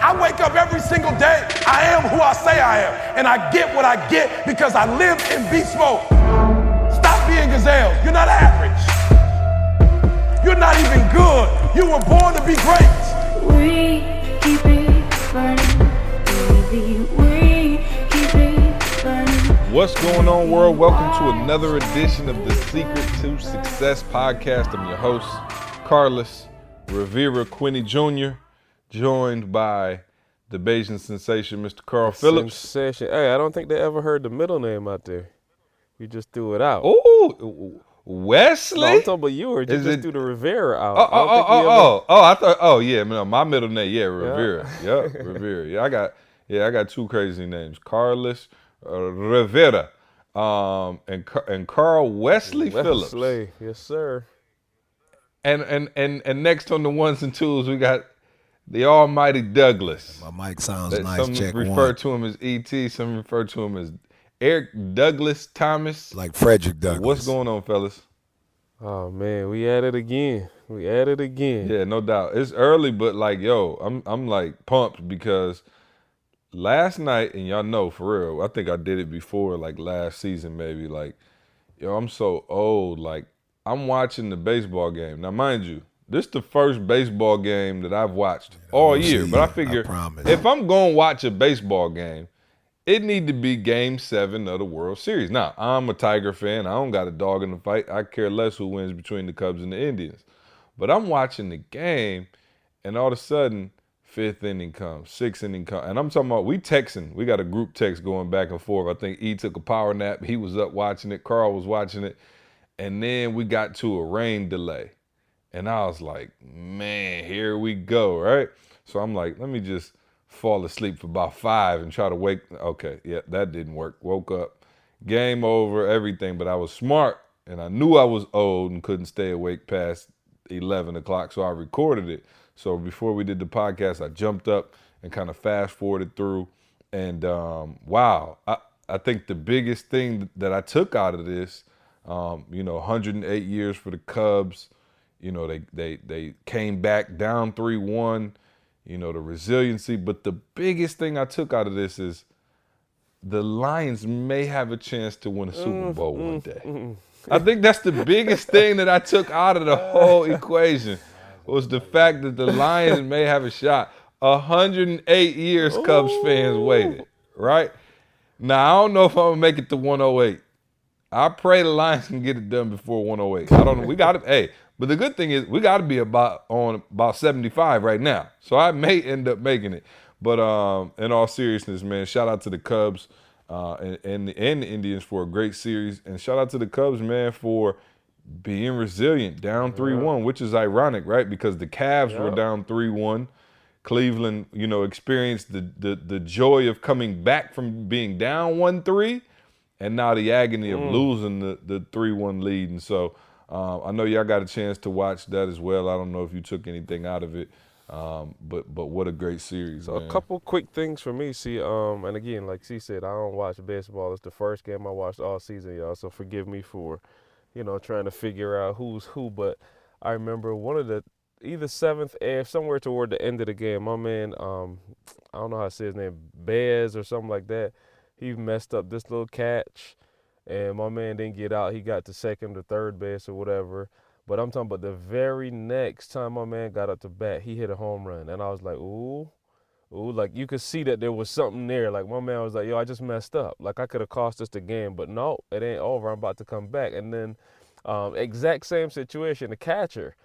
I wake up every single day. I am who I say I am. And I get what I get because I live in beast mode. Stop being gazelles. You're not average. You're not even good. You were born to be great. We keep it burning, baby. We keep it burning. What's going on, world? Welcome to another edition of the Secret to Success podcast. I'm your host, Carlos Rivera Quinney Jr., joined by the Bayesian sensation, Mr. Carl Phillips. Sensation. Hey, I don't think they ever heard the middle name out there. You just threw it out. Oh, Wesley? No, I'm talking about you, or you just threw the Rivera out. Yeah, no, my middle name, Rivera. Yeah, Rivera. I got two crazy names, Carlos Rivera, and Carl Wesley Phillips. Yes, sir. And next on the ones and twos, we got the almighty Douglas. My mic sounds nice. Some Check refer one. to him as E.T., some refer to him as Eric Douglas Thomas. Like Frederick Douglass. What's going on, fellas? Oh man, we at it again. Yeah, no doubt. It's early, but like, I'm like pumped because last night, and y'all know for real, I think I did it before, like last season maybe. Like, I'm so old. Like, I'm watching the baseball game. Now, mind you, this is the first baseball game that I've watched all year. But I figure if I'm going to watch a baseball game, it need to be Game 7 of the World Series. Now, I'm a Tiger fan. I don't got a dog in the fight. I care less who wins between the Cubs and the Indians. But I'm watching the game, and all of a sudden, 5th inning comes, 6th inning comes. And I'm talking about, we texting. We got a group text going back and forth. I think E took a power nap. He was up watching it. Carl was watching it. And then we got to a rain delay. And I was like, man, here we go, right? So I'm like, let me just fall asleep for about 5 and try to wake. Okay, yeah, that didn't work. Woke up, game over, everything. But I was smart, and I knew I was old and couldn't stay awake past 11 o'clock, so I recorded it. So before we did the podcast, I jumped up and kind of fast forwarded through. And wow, I think the biggest thing that I took out of this, 108 years for the Cubs. They came back down 3-1, the resiliency. But the biggest thing I took out of this is the Lions may have a chance to win a Super Bowl one day. I think that's the biggest thing that I took out of the whole equation was the fact that the Lions may have a shot. 108 years Cubs fans waited, right? Now, I don't know if I'm going to make it to 108. I pray the Lions can get it done before 108. I don't know. We got to, but the good thing is we got to be about 75 right now. So I may end up making it. But in all seriousness, man, shout out to the Cubs and the Indians for a great series. And shout out to the Cubs, man, for being resilient, down 3-1, which is ironic, right? Because the Cavs were down 3-1. Cleveland, experienced the joy of coming back from being down 1-3. And now the agony of losing the 3-1 lead. And so I know y'all got a chance to watch that as well. I don't know if you took anything out of it, but what a great series, man. A couple quick things for me. See, and again, like C said, I don't watch baseball. It's the first game I watched all season, y'all. So forgive me for, trying to figure out who's who. But I remember one of the either 7th, somewhere toward the end of the game, my man, I don't know how to say his name, Bez or something like that. He messed up this little catch, and my man didn't get out. He got to second or third base or whatever. But I'm talking about the very next time my man got up to bat, he hit a home run. And I was like, ooh, like you could see that there was something there. Like my man was like, I just messed up. Like I could have cost us the game, but no, it ain't over. I'm about to come back. And then exact same situation, the catcher,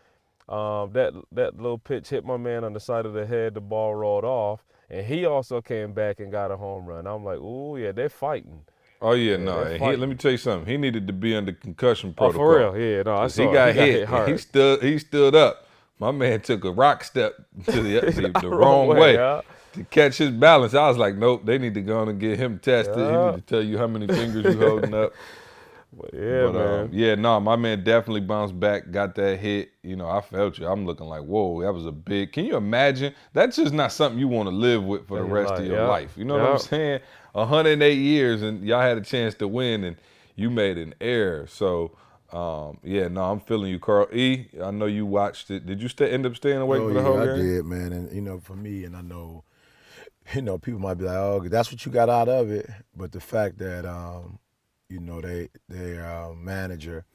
that little pitch hit my man on the side of the head, the ball rolled off. And he also came back and got a home run. I'm like, ooh, yeah, they're fighting. Oh, yeah, no. Let me tell you something. He needed to be under concussion protocol. Oh, for real? Yeah, no, I saw he got hit hard. He stood up. My man took a rock step to the wrong way to catch his balance. I was like, nope, they need to go on and get him tested. He need to tell you how many fingers you holding up. Man. My man definitely bounced back, got that hit. I felt you. I'm looking like, whoa, that was a big. Can you imagine? That's just not something you want to live with for the rest of your life. You know what I'm saying? 108 years, and y'all had a chance to win, and you made an error. So, I'm feeling you, Carl. E, I know you watched it. Did you end up staying awake for the whole game? I did, man. And, for me, and I know people might be like, oh, that's what you got out of it. But the fact that, their manager,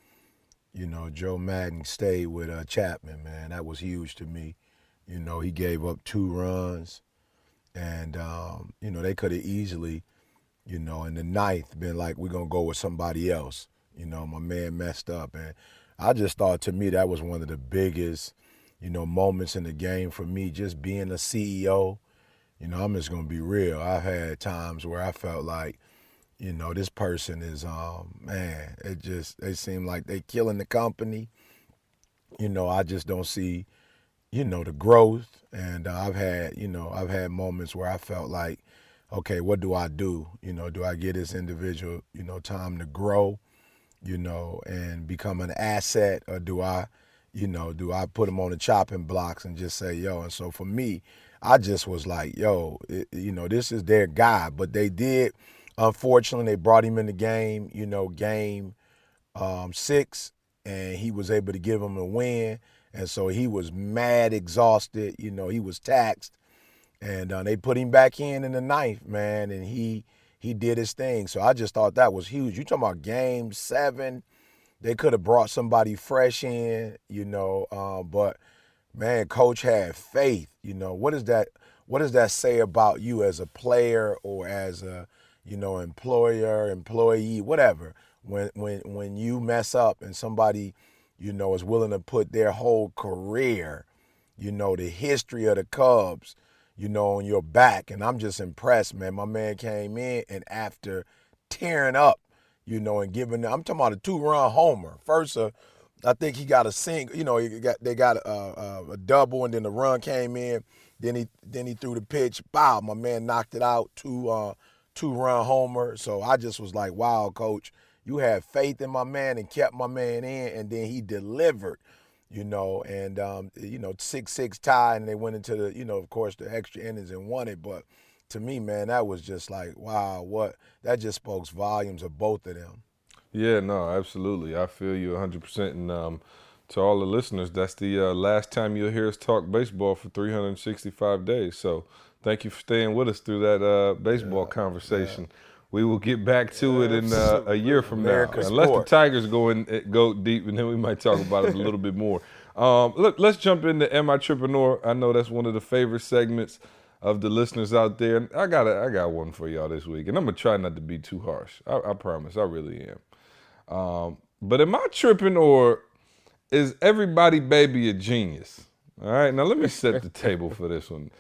Joe Madden stayed with Chapman, man, that was huge to me. He gave up 2 runs, and, they could have easily, in the ninth been like, we're going to go with somebody else. My man messed up. And I just thought, to me, that was one of the biggest, moments in the game for me, just being a CEO. I'm just going to be real. I've had times where I felt like, this person is, man, they seem like they killing the company. I just don't see, the growth. And I've had moments where I felt like, okay, what do I do? Do I give this individual, time to grow, and become an asset, or do I put them on the chopping blocks and just say, yo? And so for me, I just was like, yo, this is their guy. But they did, unfortunately, they brought him in the game, game 6, and he was able to give them a win. And so he was mad, exhausted, he was taxed. And they put him back in the ninth, man, and he did his thing. So I just thought that was huge. You talking about game 7, they could have brought somebody fresh in, but man, coach had faith. What does that say about you as a player or as a, employer, employee, whatever? When you mess up and somebody, is willing to put their whole career, the history of the Cubs, on your back. And I'm just impressed, man. My man came in, and after tearing up, and giving, I'm talking about a 2-run homer. First, I think he got a single, they got a double, and then the run came in. Then he threw the pitch. Wow, my man knocked it out, 2-run homer. So I just was like, wow, coach, you had faith in my man and kept my man in, and then he delivered. And 6-6 tie, and they went into the, of course, the extra innings and won it. But to me, man, that was just like, wow, that just spoke volumes of both of them. Yeah, no, absolutely. I feel you 100%. And to all the listeners, that's the last time you'll hear us talk baseball for 365 days. So thank you for staying with us through that baseball conversation. We will get back to it in a year from America now. Unless the sport. Tigers go deep, and then we might talk about it a little bit more. Look, let's jump into Am I Trippin' I know that's one of the favorite segments of the listeners out there. And I got one for y'all this week, and I'm going to try not to be too harsh. I promise, I really am. But am I tripping, or is everybody baby a genius? All right, now let me set the table for this one.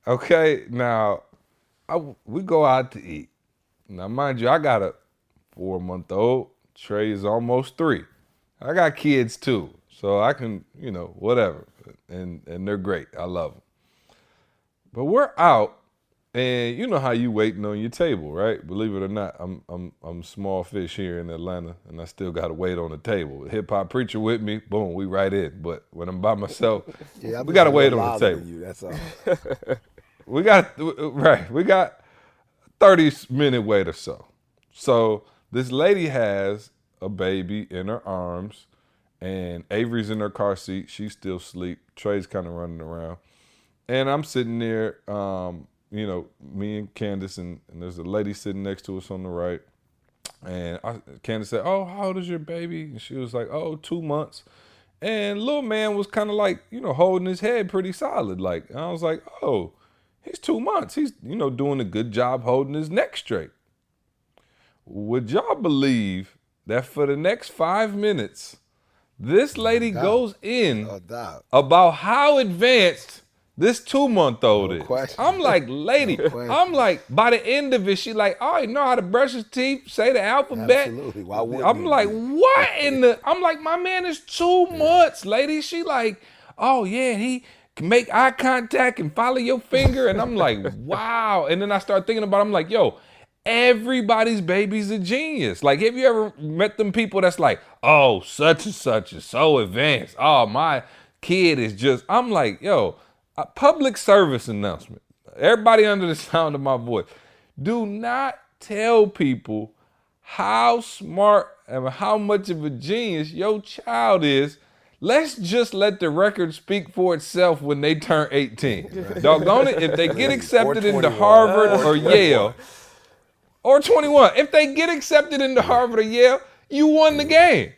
Okay, now, we go out to eat. Now, mind you, I got a 4-month-old. Trey is almost 3. I got kids too, so I can, whatever. And they're great. I love them. But we're out, and you know how you waiting on your table, right? Believe it or not, I'm small fish here in Atlanta, and I still got to wait on the table. Hip hop preacher with me, boom, we right in. But when I'm by myself, we got to wait on the table. That's all. We got 30-minute wait or so. So this lady has a baby in her arms, and Avery's in her car seat. She's still asleep. Trey's kind of running around. And I'm sitting there, me and Candace, and there's a lady sitting next to us on the right. And Candace said, oh, how old is your baby? And she was like, oh, 2 months. And little man was kind of like, holding his head pretty solid. Like, and I was like, oh, he's 2 months. He's, doing a good job holding his neck straight. Would y'all believe that for the next 5 minutes, this lady goes in about how advanced this 2-month-old is? Question. I'm like, lady, I'm like, by the end of it, she like, oh, he know how to brush his teeth, say the alphabet. Absolutely. Why wouldn't I'm he? like, what in the, I'm like, my man is 2 months, lady. She like, oh yeah, he can make eye contact and follow your finger. And I'm like, wow. And then I start thinking about it, I'm like, yo, everybody's baby's a genius. Like, have you ever met them people that's like, oh, such and such is so advanced. Oh, my kid is just, I'm like, yo, a public service announcement. Everybody under the sound of my voice. Do not tell people how smart and how much of a genius your child is Let's just let the record speak for itself when they turn 18. Doggone it, if they get accepted into Harvard or Yale, or 21, if they get accepted into Harvard or Yale, you won the game.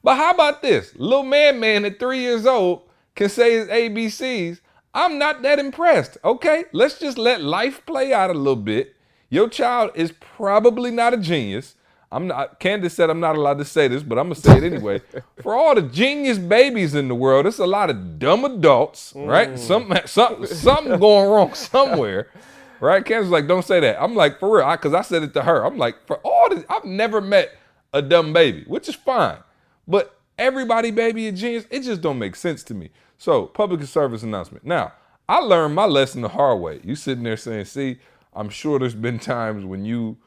But how about this? Little man at 3 years old can say his ABCs. I'm not that impressed. Okay, let's just let life play out a little bit. Your child is probably not a genius. I'm not. Candace said I'm not allowed to say this, but I'm gonna say it anyway. For all the genius babies in the world, it's a lot of dumb adults, right? Something going wrong somewhere, right? Candace was like, don't say that. I'm like, for real, because I said it to her. I'm like, for all this, I've never met a dumb baby, which is fine. But everybody baby a genius, it just don't make sense to me. So, public service announcement. Now, I learned my lesson the hard way. You sitting there saying, see, I'm sure there's been times when you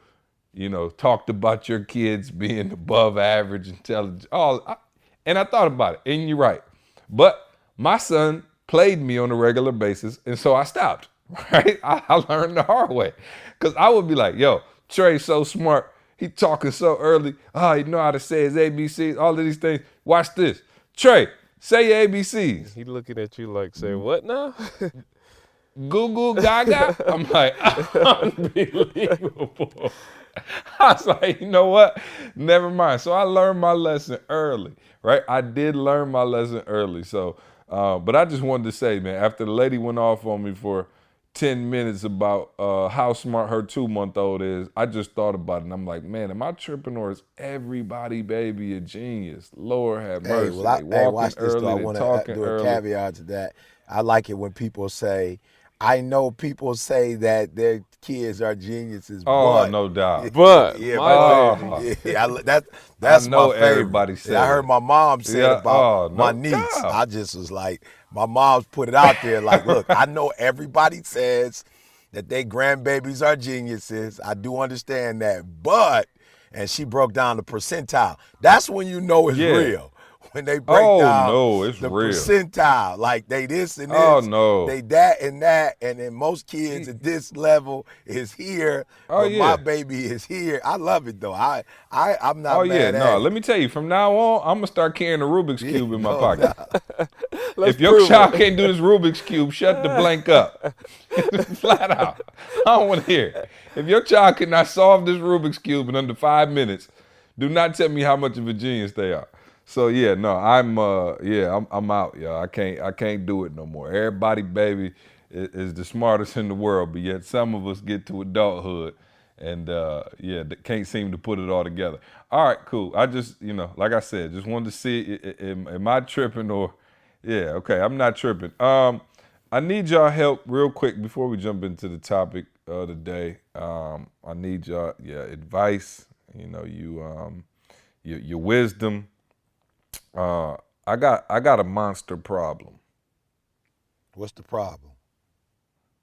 talked about your kids being above average intelligence. And I thought about it, and you're right. But my son played me on a regular basis, and so I stopped, right? I learned the hard way. Because I would be like, yo, Trey's so smart. He talking so early. Oh, he know how to say his ABCs, all of these things. Watch this. Trey, say your ABCs. He looking at you like, say what now? Goo gaga. I'm like, unbelievable. I was like, you know what? Never mind. So I learned my lesson early, right? I did learn my lesson early. So, but I just wanted to say, man, after the lady went off on me for 10 minutes about how smart her 2-month-old is, I just thought about it, and I'm like, man, am I tripping, or is everybody baby a genius? Lord have mercy. Watch this, though. I want to do a caveat to that. I like it when people say, I know people say that their kids are geniuses. Oh, no doubt. But that's I know my favorite. everybody said I heard my mom say about my niece. doubt. I just was like, my mom's put it out there like, look, I know everybody says that their grandbabies are geniuses. I do understand that, but, and she broke down the percentile. That's when you know it's real. When they break down it's the real. percentile, like they this and this, they that, and then most kids at this level is here, but my baby is here. I love it though. I'm not mad at it. Let me tell you, from now on, I'm gonna start carrying a Rubik's Cube in my pocket. If your child can't do this Rubik's Cube, shut the blank up. Flat out. I don't want to hear it. If your child cannot solve this Rubik's Cube in under 5 minutes, do not tell me how much of a genius they are. So I'm out, y'all. I can't do it no more. Everybody, baby, is the smartest in the world, but yet some of us get to adulthood and can't seem to put it all together. All right, cool. I just, like I said, just wanted to see, am I tripping or, okay, I'm not tripping. I need y'all help real quick before we jump into the topic of the day. I need y'all, advice, your wisdom. I got a monster problem. What's the problem?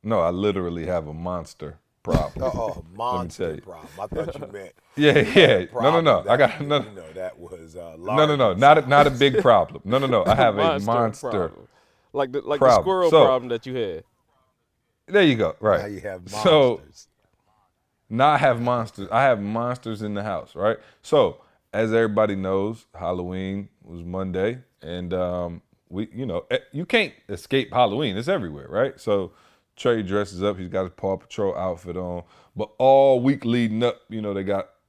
No, I literally have a monster problem. Monster problem. I thought you meant. No. I got no. That was No. Not a big problem. No. I have a monster problem. Like the problem. squirrel problem that you had. There you go. Right. Now you have monsters. So now I have monsters. I have monsters in the house. Right. So as everybody knows, Halloween was Monday, and you can't escape Halloween. It's everywhere, right? So Trey dresses up. He's got his Paw Patrol outfit on. But all week leading up,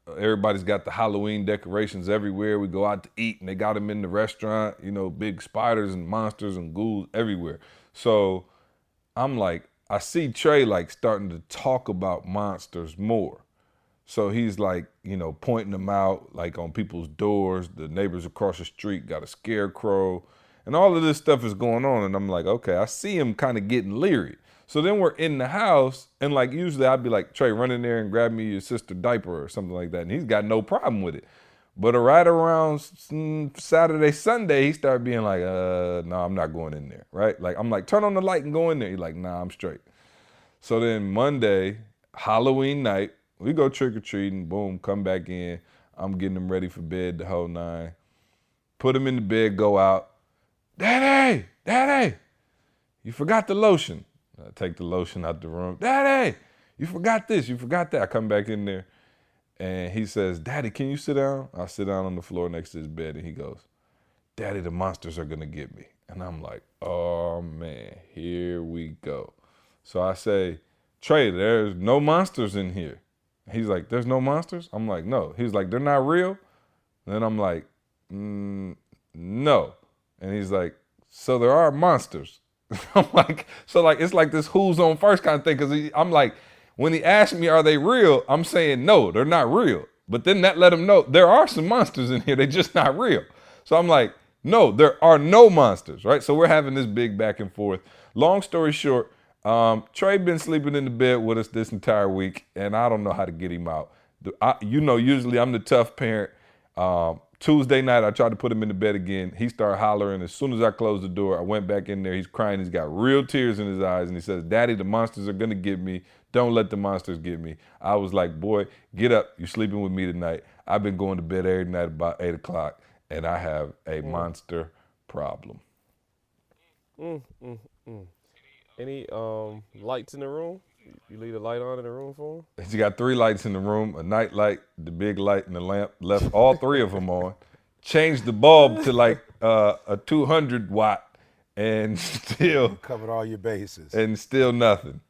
everybody's got the Halloween decorations everywhere. We go out to eat, and they got them in the restaurant. Big spiders and monsters and ghouls everywhere. So I'm like, I see Trey starting to talk about monsters more. So he's pointing them out on people's doors. The neighbors across the street got a scarecrow, and all of this stuff is going on. And I'm like, okay, I see him kind of getting leery. So then we're in the house, and usually I'd be like, Trey, run in there and grab me your sister's diaper or something like that. And he's got no problem with it. But right around Saturday, Sunday, he started being like, no, I'm not going in there, right? I'm like, turn on the light and go in there. He's like, nah, I'm straight. So then Monday, Halloween night, we go trick-or-treating, boom, come back in. I'm getting him ready for bed, the whole nine. Put him in the bed, go out. Daddy, you forgot the lotion. I take the lotion out the room. Daddy, you forgot this, you forgot that. I come back in there, and he says, Daddy, can you sit down? I sit down on the floor next to his bed, and he goes, Daddy, the monsters are gonna get me. And I'm like, oh man, here we go. So I say, Trey, there's no monsters in here. He's like, there's no monsters? I'm like, no. He's like, they're not real? And then I'm like, no. And he's like, so there are monsters. I'm like, so like, it's like this who's on first kind of thing. Cause I'm like, when he asked me, are they real? I'm saying, no, they're not real. But then that let him know there are some monsters in here. They're just not real. So I'm like, no, there are no monsters, right? So we're having this big back and forth. Long story short, Trey been sleeping in the bed with us this entire week, and I don't know how to get him out. Usually I'm the tough parent. Tuesday night, I tried to put him in the bed again. He started hollering. As soon as I closed the door, I went back in there. He's crying. He's got real tears in his eyes, and he says, Daddy, the monsters are going to get me. Don't let the monsters get me. I was like, boy, get up. You're sleeping with me tonight. I've been going to bed every night about 8 o'clock, and I have a monster problem. Any lights in the room? You leave the light on in the room for him? He's got 3 lights in the room, a night light, the big light, and the lamp. Left all 3 of them on. Changed the bulb to like a 200 watt, and still Covered all your bases. and still nothing.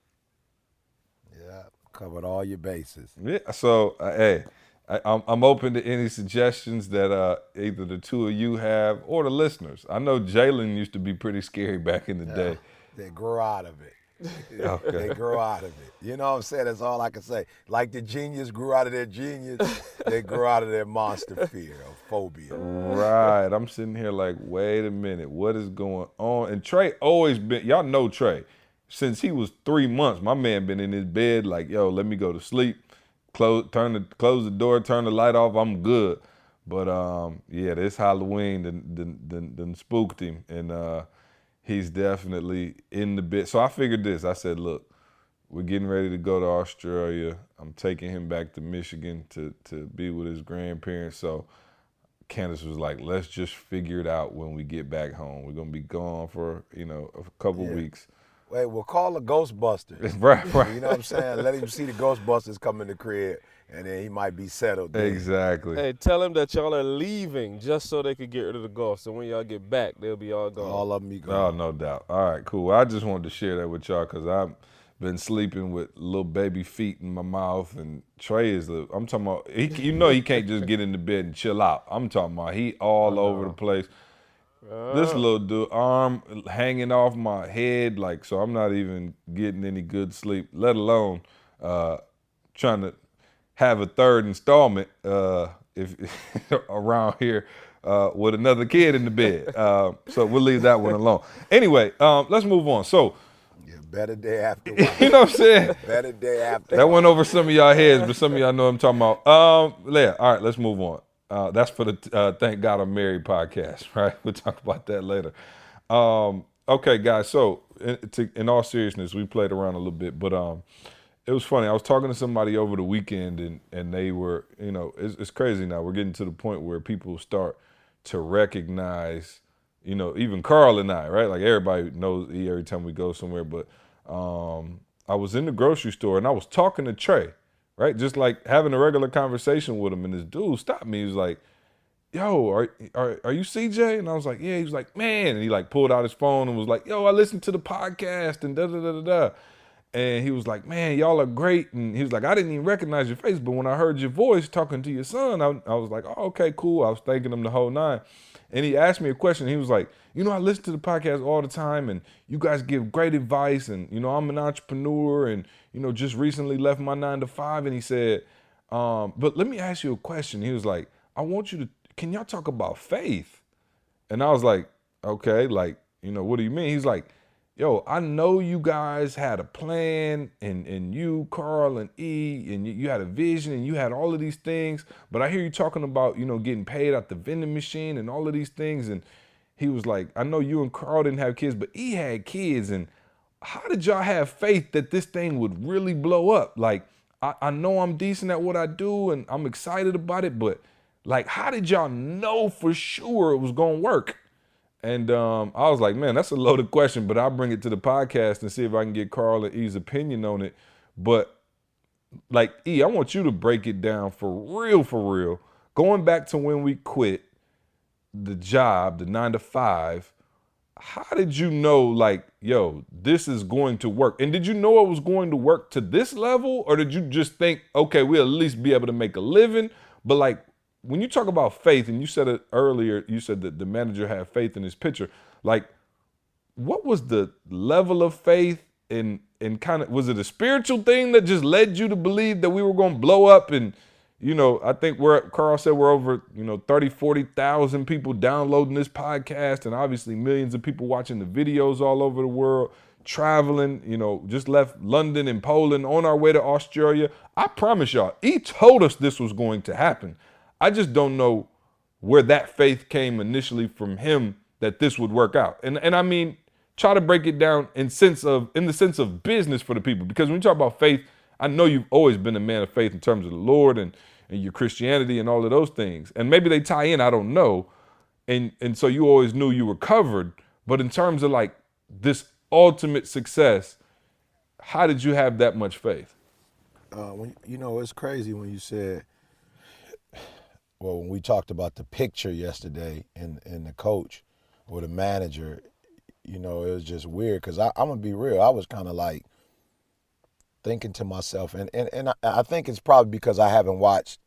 Yeah, covered all your bases. Yeah. So hey, I'm open to any suggestions that either the two of you have or the listeners. I know Jalen used to be pretty scary back in the day. They grow out of it. Okay. They grow out of it. You know what I'm saying? That's all I can say. Like the genius grew out of their genius, they grew out of their monster fear or phobia. Right. I'm sitting here like, wait a minute, what is going on? And Trey always been, y'all know Trey, since he was 3 months, my man been in his bed like, yo, let me go to sleep. Close the door, turn the light off, I'm good. But yeah, this Halloween done spooked him, and he's definitely in the bed. So I figured this. I said, look, we're getting ready to go to Australia. I'm taking him back to Michigan to be with his grandparents. So Candace was like, let's just figure it out when we get back home. We're gonna be gone for a couple weeks. Wait, we'll call the Ghostbusters. Right. You know what I'm saying? Let him see the Ghostbusters come in the crib, and then he might be settled there. Exactly. Hey, tell them that y'all are leaving just so they could get rid of the ghosts. So when y'all get back, they'll be all gone. All of them be Oh, gone. no doubt. All right, cool. I just wanted to share that with y'all because I've been sleeping with little baby feet in my mouth, and Trey I'm talking about, he can't just get in the bed and chill out. I'm talking about he all over the place. This little dude, arm hanging off my head, like, so I'm not even getting any good sleep, let alone trying to have a third installment if around here with another kid in the bed. So we'll leave that one alone. Anyway, let's move on. So, Yeah, better day after one. you know what I'm saying? Better day after That one. went over some of y'all heads, but some of y'all know what I'm talking about. Yeah, all right, let's move on. That's for the Thank God I'm Married podcast, right? We'll talk about that later. Okay, guys, so in all seriousness, we played around a little bit, but it was funny. I was talking to somebody over the weekend, and they were, it's crazy now. We're getting to the point where people start to recognize, even Carl and I, right? Like everybody knows every time we go somewhere, but I was in the grocery store, and I was talking to Trey, right? Just like having a regular conversation with him, and this dude stopped me. He was like, yo, are you CJ? And I was like, yeah. He was like, man. And he like pulled out his phone and was like, yo, I listened to the podcast and da-da-da-da-da. And he was like, man, y'all are great. And he was like, I didn't even recognize your face, but when I heard your voice talking to your son, I was like, oh, okay, cool. I was thanking him the whole nine. And he asked me a question. He was like, I listen to the podcast all the time, and you guys give great advice. And, I'm an entrepreneur and, just recently left my 9-to-5. And he said, but let me ask you a question. He was like, can y'all talk about faith? And I was like, okay, like, what do you mean? He's like, yo, I know you guys had a plan, and you, Carl, and E, and you had a vision, and you had all of these things, but I hear you talking about, getting paid at the vending machine and all of these things. And he was like, I know you and Carl didn't have kids, but E had kids, and how did y'all have faith that this thing would really blow up? Like, I know I'm decent at what I do, and I'm excited about it, but like, how did y'all know for sure it was gonna work? And I was like, man, that's a loaded question, but I'll bring it to the podcast and see if I can get Carl and E's opinion on it. But like, E, I want you to break it down for real. Going back to when we quit, the job, the 9 to 5, how did you know, like, yo, this is going to work? And did you know it was going to work to this level? Or did you just think, okay, we'll at least be able to make a living? But like, when you talk about faith, and you said it earlier, you said that the manager had faith in his pitcher. Like, what was the level of faith, and kind of, was it a spiritual thing that just led you to believe that we were going to blow up? And, I think Carl said we're over, 30, 40,000 people downloading this podcast, and obviously millions of people watching the videos all over the world, traveling, just left London and Poland on our way to Australia. I promise y'all, he told us this was going to happen. I just don't know where that faith came initially from him that this would work out. And I mean, try to break it down in the sense of business for the people. Because when you talk about faith, I know you've always been a man of faith in terms of the Lord and your Christianity and all of those things. And maybe they tie in, I don't know. And so you always knew you were covered. But in terms of like this ultimate success, how did you have that much faith? It's crazy when you said, well, when we talked about the picture yesterday and the coach or the manager, it was just weird because I'm going to be real. I was kind of like thinking to myself, and I think it's probably because I haven't watched,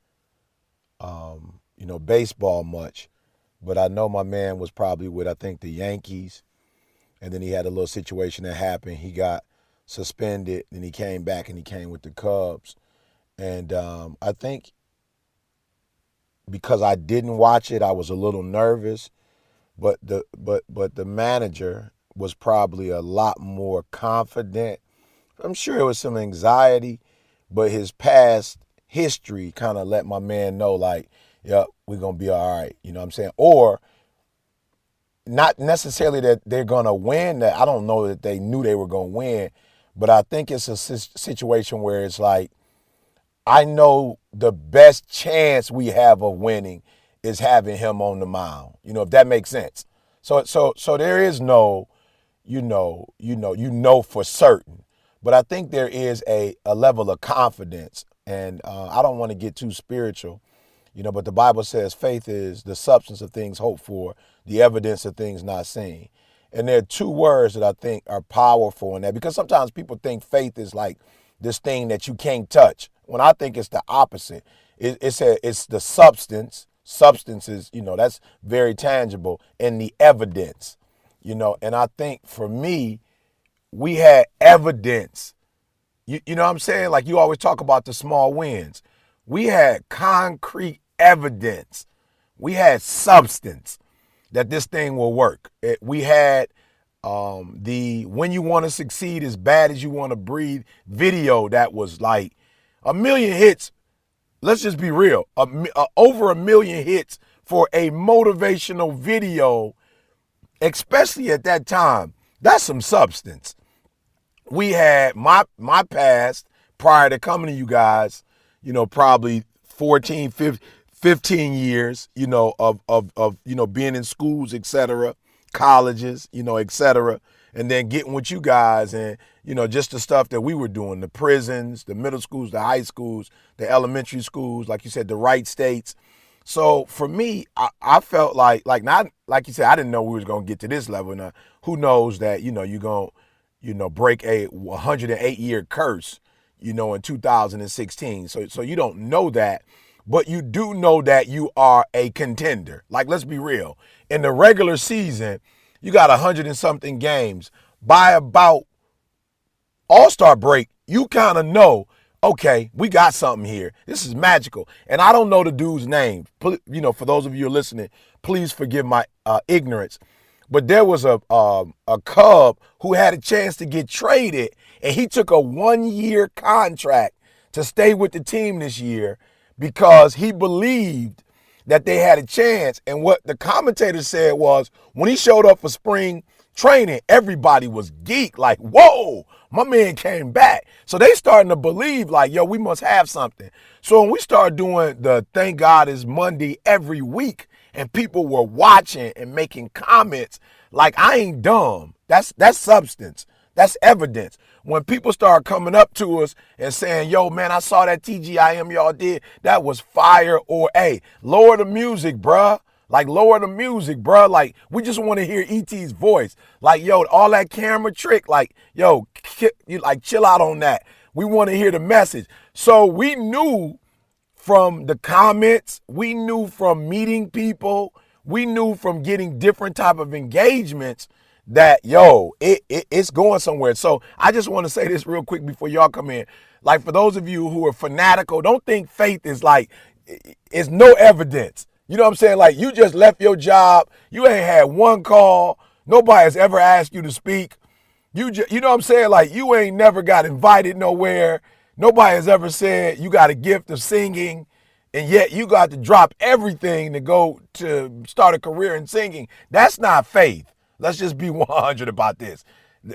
baseball much, but I know my man was probably with, I think, the Yankees, and then he had a little situation that happened. He got suspended, then he came back and he came with the Cubs. And I think because I didn't watch it, I was a little nervous. But the manager was probably a lot more confident. I'm sure it was some anxiety, but his past history kind of let my man know, like, yep, we're going to be all right. You know what I'm saying? Or not necessarily that they're going to win. That I don't know that they knew they were going to win, but I think it's a situation where it's like, I know the best chance we have of winning is having him on the mound, if that makes sense. So there is no, for certain, but I think there is a level of confidence, and I don't want to get too spiritual, but the Bible says faith is the substance of things hoped for, the evidence of things not seen. And there are two words that I think are powerful in that, because sometimes people think faith is like this thing that you can't touch. When I think it's the opposite. It's the substance. Substance is, that's very tangible, and the evidence, and I think for me, we had evidence. You know what I'm saying? Like you always talk about the small wins. We had concrete evidence. We had substance that this thing will work. We had the when you want to succeed as bad as you want to breathe video that was like 1 million hits. Let's just be real. Over 1 million hits for a motivational video, especially at that time. That's some substance. We had my past prior to coming to you guys, probably 14, 15 years, of being in schools, et cetera, colleges, et cetera, and then getting with you guys and, just the stuff that we were doing, the prisons, the middle schools, the high schools, the elementary schools, like you said, the right states. So for me, I felt like not like you said, I didn't know we was going to get to this level. Now, who knows that, you're going to, break a 108-year curse, in 2016. So you don't know that, but you do know that you are a contender. Like, let's be real. In the regular season, you got 100 and something games. By about All-Star break, you kind of know, okay, we got something here. This is magical. And I don't know the dude's name. For those of you who are listening, please forgive my ignorance. But there was a Cub who had a chance to get traded, and he took a 1-year contract to stay with the team this year because he believed that they had a chance. And what the commentator said was, when he showed up for spring training, everybody was geeked, like, whoa, my man came back. So they starting to believe, like, yo, we must have something. So when we started doing the Thank God It's Monday every week, and people were watching and making comments, like, I ain't dumb. That's substance. That's evidence. When people start coming up to us and saying, yo, man, I saw that TGIM y'all did. That was fire. Or, hey, lower the music, bruh. Like, lower the music, bro. Like, we just want to hear E.T.'s voice. Like, yo, all that camera trick, like, yo, you like chill out on that. We want to hear the message. So we knew from the comments, we knew from meeting people, we knew from getting different type of engagements that, yo, it's going somewhere. So I just want to say this real quick before y'all come in. Like, for those of you who are fanatical, don't think faith is like, it's no evidence. You know what I'm saying? Like, you just left your job. You ain't had one call. Nobody has ever asked you to speak. You know what I'm saying? Like, you ain't never got invited nowhere. Nobody has ever said you got a gift of singing, and yet you got to drop everything to go to start a career in singing. That's not faith. Let's just be 100 about this.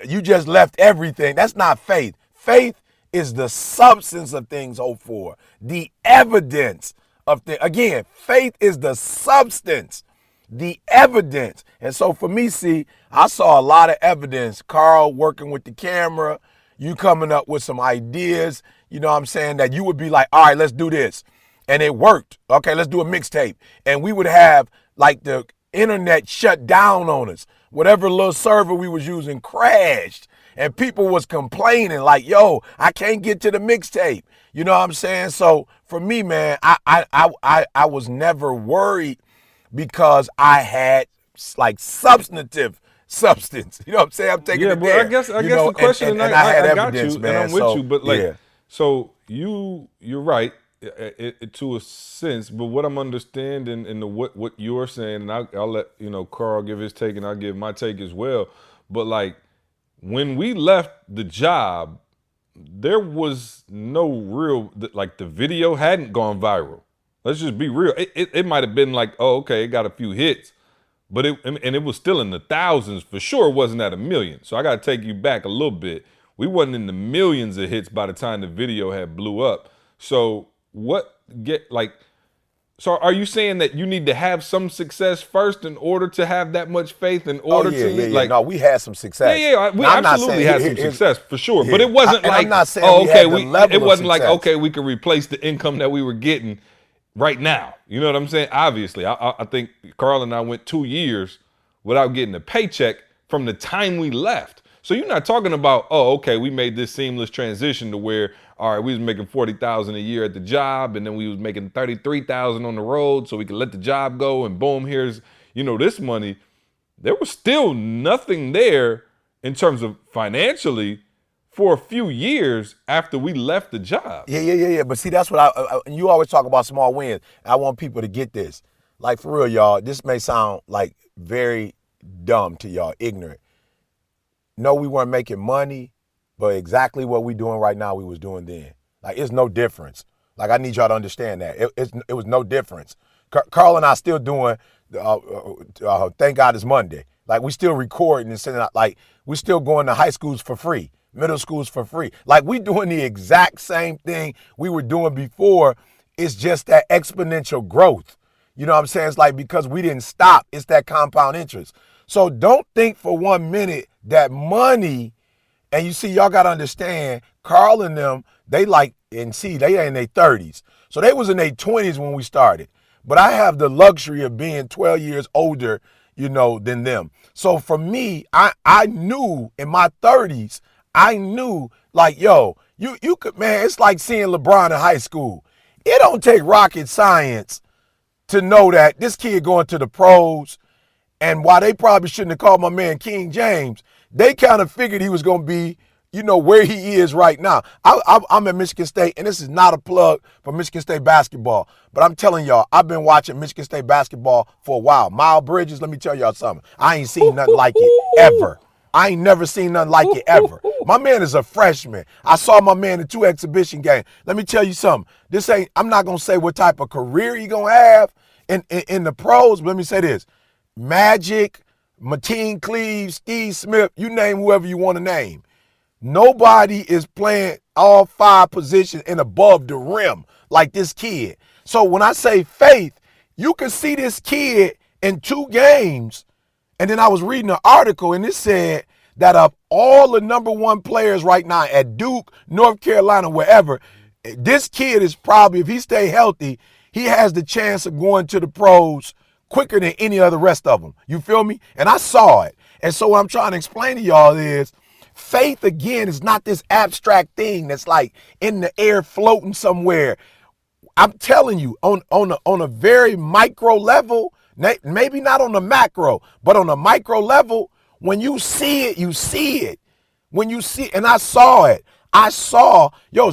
You just left everything. That's not faith. Faith is the substance of things hoped for, the evidence of things. Again, faith is the substance, the evidence. And so for me, see, I saw a lot of evidence. Carl working with the camera, you coming up with some ideas, you know what I'm saying, that you would be like, all right, let's do this. And it worked. Okay, let's do a mixtape. And we would have like the internet shut down on us. Whatever little server we was using crashed. And people was complaining like, yo, I can't get to the mixtape. You know what I'm saying? So for me, man, I was never worried because I had like substance. You know what I'm saying? I'm taking it there. I guess the question, and I had got evidence, you, man. and I'm with you, but like, yeah. So you're right to a sense, but what I'm understanding and what you're saying, and I'll let Carl give his take, and I'll give my take as well. But like, when we left the job, there was no real, like, the video hadn't gone viral. Let's just be real. It might have been like, oh, okay, it got a few hits, but it was still in the thousands for sure. It wasn't at 1 million. So I got to take you back a little bit. We wasn't in the millions of hits by the time the video had blew up. So so are you saying that you need to have some success first in order to have that much faith in order to No, we had some success. We absolutely had some success for sure. Yeah. But it wasn't like, I'm not saying it wasn't like, okay, we could replace the income that we were getting right now. You know what I'm saying? Obviously, I think Carl and I went 2 years without getting a paycheck from the time we left. So you're not talking about, oh, okay, we made this seamless transition to where, all right, we was making $40,000 a year at the job, and then we was making $33,000 on the road, so we could let the job go, and boom, here's this money. There was still nothing there in terms of financially for a few years after we left the job. Yeah. But see, that's what you always talk about small wins. I want people to get this. Like, for real, y'all, this may sound like very dumb to y'all, ignorant. No, we weren't making money, but exactly what we doing right now, we was doing then. Like, it's no difference. Like, I need y'all to understand that. It was no difference. Carl and I still doing, thank God it's Monday. Like, we still recording and sending out, like, we still going to high schools for free, middle schools for free. Like, we doing the exact same thing we were doing before. It's just that exponential growth. You know what I'm saying? It's like, because we didn't stop, it's that compound interest. So don't think for 1 minute that money, and you see, y'all got to understand, Carl and them, they are in their 30s. So they was in their 20s when we started. But I have the luxury of being 12 years older, than them. So for me, I knew in my 30s, I knew, like, yo, you could, man, it's like seeing LeBron in high school. It don't take rocket science to know that this kid going to the pros. And while they probably shouldn't have called my man King James, they kind of figured he was going to be, where he is right now. I'm at Michigan State, and this is not a plug for Michigan State basketball, but I'm telling y'all, I've been watching Michigan State basketball for a while. Miles Bridges, let me tell y'all something. I ain't seen nothing like it ever. I ain't never seen nothing like it ever. My man is a freshman. I saw my man in 2 exhibition games. Let me tell you something. I'm not going to say what type of career he going to have in the pros, but let me say this. Magic, Mateen Cleaves, Steve Smith, you name whoever you want to name. Nobody is playing all 5 positions and above the rim like this kid. So when I say faith, you can see this kid in 2 games. And then I was reading an article, and it said that of all the number 1 players right now at Duke, North Carolina, wherever, this kid is probably, if he stay healthy, he has the chance of going to the pros quicker than any of the rest of them. You feel me? And I saw it. And so what I'm trying to explain to y'all is faith, again, is not this abstract thing that's like in the air floating somewhere. I'm telling you, on a very micro level, maybe not on the macro, but on a micro level, when you see it, you see it. When you see, and I saw it.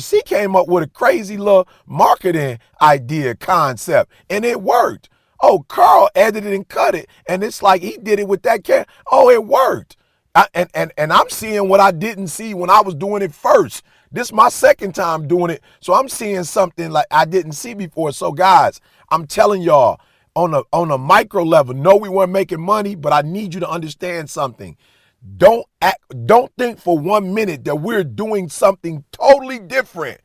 C came up with a crazy little marketing idea concept, and it worked. Oh, Carl edited and cut it, and it's like he did it with that cat. Oh, it worked. And I'm seeing what I didn't see when I was doing it first. This is my second time doing it, so I'm seeing something like I didn't see before. So guys, I'm telling y'all, on a micro level, no, we weren't making money, but I need you to understand something. Don't think for 1 minute that we're doing something totally different,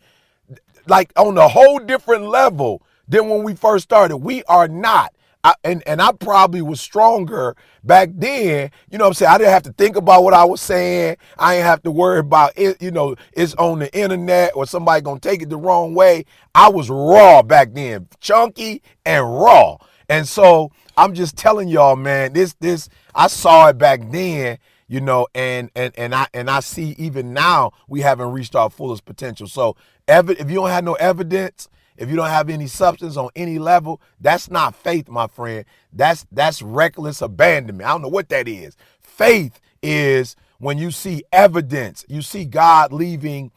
like on a whole different level than when we first started. We are not. And I probably was stronger back then. You know what I'm saying? I didn't have to think about what I was saying. I didn't have to worry about it, it's on the internet or somebody gonna take it the wrong way. I was raw back then, chunky and raw. And so I'm just telling y'all, man, this I saw it back then, and I see even now we haven't reached our fullest potential. So if you don't have no evidence, if you don't have any substance on any level, that's not faith, my friend. That's reckless abandonment. I don't know what that is. Faith is when you see evidence, you see God leaving,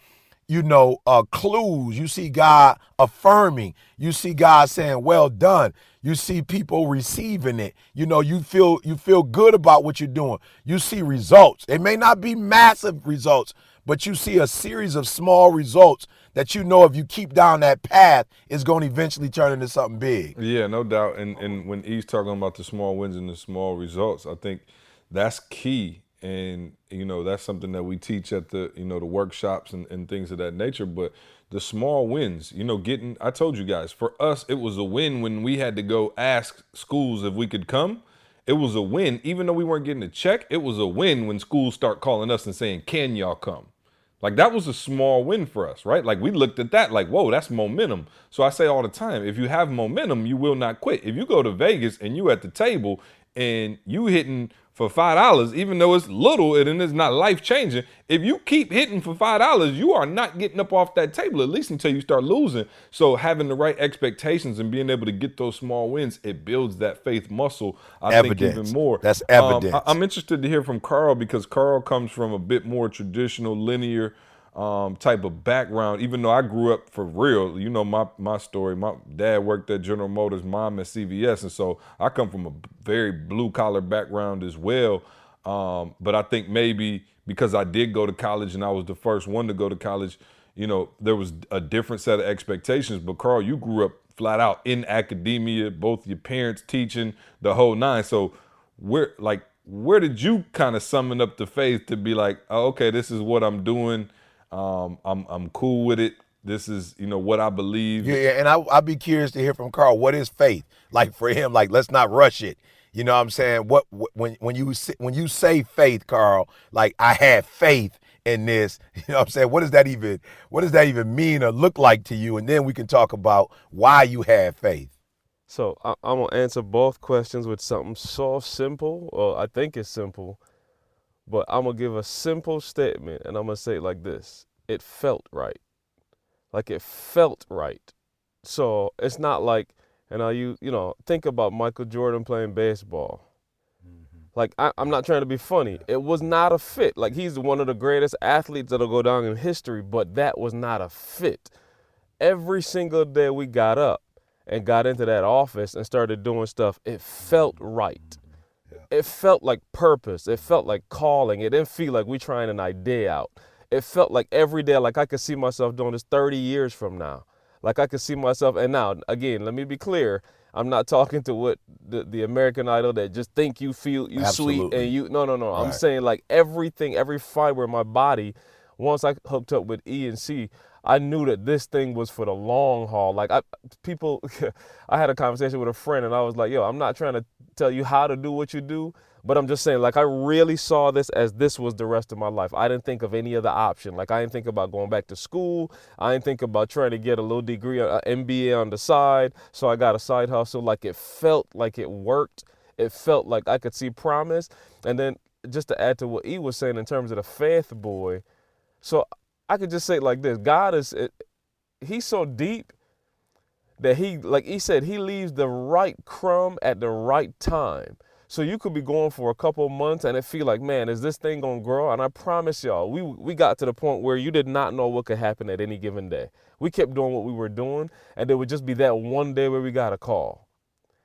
clues. You see God affirming. You see God saying, well done. You see people receiving it. You feel good about what you're doing. You see results. They may not be massive results, but you see a series of small results that if you keep down that path, it's going to eventually turn into something big. Yeah, no doubt. And when he's talking about the small wins and the small results, I think that's key. And, that's something that we teach at the, the workshops and things of that nature. But the small wins, I told you guys, for us, it was a win when we had to go ask schools if we could come. It was a win. Even though we weren't getting a check, it was a win when schools start calling us and saying, can y'all come? Like, that was a small win for us, right? Like, we looked at that like, whoa, that's momentum. So I say all the time, if you have momentum, you will not quit. If you go to Vegas and you at the table and you hitting for $5, even though it's little and it's not life-changing, if you keep hitting for $5, you are not getting up off that table, at least until you start losing. So having the right expectations and being able to get those small wins, it builds that faith muscle, I think, even more. That's evidence. I'm interested to hear from Carl, because Carl comes from a bit more traditional, linear type of background, even though I grew up for real. My story. My dad worked at General Motors, mom at CVS, and so I come from a very blue-collar background as well. But I think maybe because I did go to college and I was the first one to go to college, there was a different set of expectations. But Carl, you grew up flat out in academia, both your parents teaching, the whole nine. So where did you kind of summon up the faith to be like, oh, okay, this is what I'm doing. I'm cool with it. This is, what I believe. Yeah, and I'd be curious to hear from Carl. What is faith? Like for him, like let's not rush it. You know what I'm saying? When you say faith, Carl, like I had faith in this. You know what I'm saying? What does that even mean or look like to you? And then we can talk about why you had faith. So I'm gonna answer both questions with something so simple, or I think it's simple. But I'm going to give a simple statement, and I'm going to say it like this. It felt right. Like, it felt right. So it's not like, think about Michael Jordan playing baseball. Mm-hmm. Like, I'm not trying to be funny. It was not a fit. Like, he's one of the greatest athletes that'll go down in history, but that was not a fit. Every single day we got up and got into that office and started doing stuff, it felt right. It felt like purpose. It felt like calling. It didn't feel like we trying an idea out. It felt like every day, like I could see myself doing this 30 years from now. Like I could see myself, and now, again, let me be clear. I'm not talking to what the American Idol that just think you feel you sweet and you, no. Right. I'm saying like everything, every fiber in my body, once I hooked up with E and C, I knew that this thing was for the long haul. Like I had a conversation with a friend and I was like, yo, I'm not trying to tell you how to do what you do, But I'm just saying, like, I really saw this as this was the rest of my life. I didn't think of any other option. Like, I didn't think about going back to school. I didn't think about trying to get a little degree, an MBA on the side. So I got a side hustle. Like, it felt like it worked. It felt like I could see promise. And then just to add to what E was saying in terms of the faith boy, so I could just say it like this. God is, he's so deep that he, like he said, he leaves the right crumb at the right time. So you could be going for a couple of months and it feel like, man, is this thing gonna grow? And I promise y'all, we got to the point where you did not know what could happen at any given day. We kept doing what we were doing, and there would just be that one day where we got a call.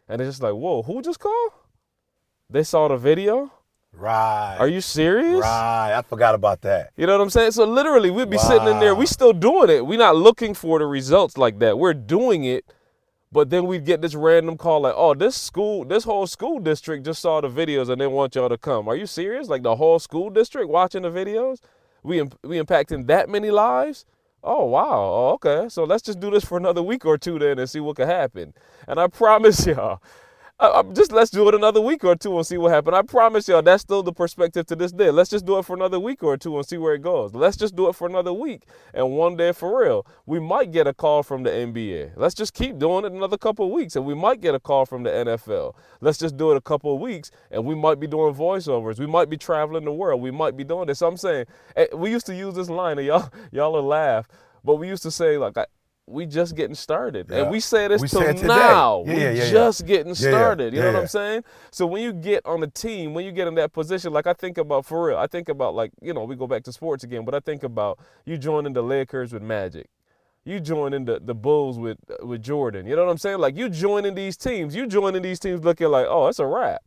And it's just like, whoa, who just called? They saw the video? Right. Are you serious? Right. I forgot about that. You know what I'm saying? So literally we'd be sitting in there, we still doing it. We're not looking for the results like that. We're doing it. But then we'd get this random call like, oh, this whole school district just saw the videos and they want y'all to come. Are you serious? Like the whole school district watching the videos? We impacting that many lives? Oh, wow. Oh, okay. So let's just do this for another week or two then and see what could happen. And I promise y'all, let's do it another week or two and see what happens. I promise y'all that's still the perspective to this day. Let's just do it for another week or two and see where it goes. Let's just do it for another week. And one day, for real, we might get a call from the NBA. Let's just keep doing it another couple of weeks and we might get a call from the NFL. Let's just do it a couple of weeks and we might be doing voiceovers. We might be traveling the world. We might be doing this. So I'm saying, we used to use this line and y'all will laugh, but we used to say like, we just getting started. Yeah. And we say this till now. Just getting started. You know what I'm saying? So when you get on the team, when you get in that position, like I think about, for real, I think about like, you know, we go back to sports again, but I think about you joining the Lakers with Magic. You joining the Bulls with Jordan. You know what I'm saying? Like you joining these teams looking like, oh, it's a wrap.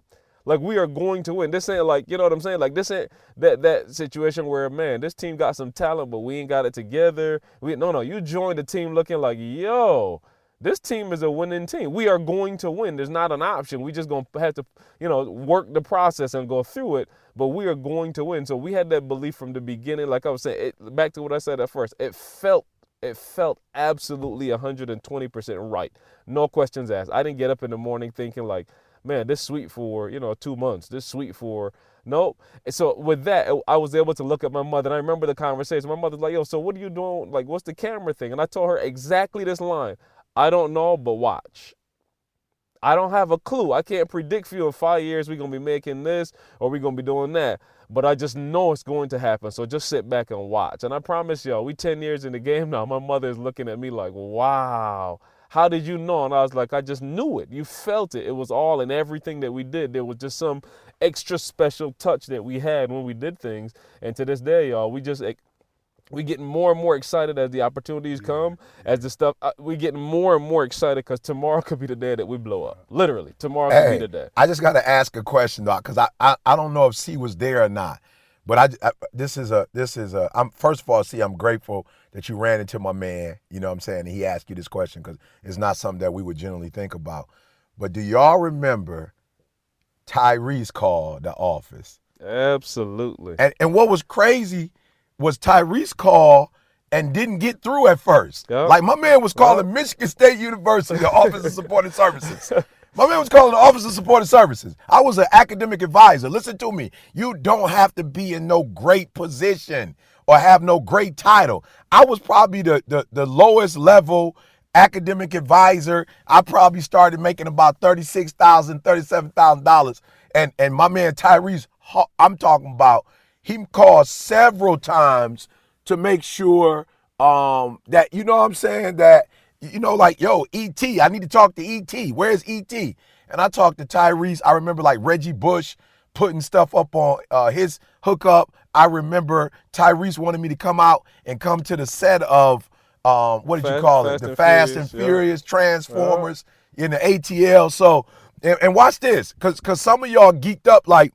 Like we are going to win. This ain't like, you know what I'm saying? Like this ain't that situation where, man, this team got some talent, but we ain't got it together. No, you joined the team looking like, yo, this team is a winning team. We are going to win. There's not an option. We just gonna have to, you know, work the process and go through it, but we are going to win. So we had that belief from the beginning. Like I was saying, back to what I said at first, it felt absolutely 120% right. No questions asked. I didn't get up in the morning thinking like, man, this sweet for, 2 months. This sweet for, nope. And so with that, I was able to look at my mother, and I remember the conversation. My mother's like, yo, so what are you doing? Like, what's the camera thing? And I told her exactly this line. I don't know, but watch. I don't have a clue. I can't predict for you in 5 years we're going to be making this or we're going to be doing that. But I just know it's going to happen. So just sit back and watch. And I promise y'all, we 10 years in the game now. My mother is looking at me like, wow. How did you know? And I was like, I just knew it. You felt it. It was all in everything that we did. There was just some extra special touch that we had when we did things. And to this day, y'all, we getting more and more excited as the opportunities come, as the stuff. We getting more and more excited because tomorrow could be the day that we blow up. Literally, tomorrow could be the day. I just got to ask a question, Doc, because I don't know if C was there or not. But first of all, C, I'm grateful that you ran into my man, you know what I'm saying, and he asked you this question because it's not something that we would generally think about. But do y'all remember Tyrese called the office? Absolutely. And what was crazy was Tyrese called and didn't get through at first. Yep. Like my man was calling Michigan State University, the Office of Supporting Services. My man was calling the Office of Supporting Services. I was an academic advisor. Listen to me. You don't have to be in no great position or have no great title. I was probably the lowest level academic advisor. I probably started making about $36,000, $37,000. And my man Tyrese, I'm talking about, he called several times to make sure that, you know what I'm saying, that, like, yo, E.T., I need to talk to E.T. Where's E.T.? And I talked to Tyrese. I remember like Reggie Bush putting stuff up on his hookup. I remember Tyrese wanted me to come out and come to the set of, what did you call it? The Fast and Furious Transformers in the ATL. So, and watch this, because some of y'all geeked up like,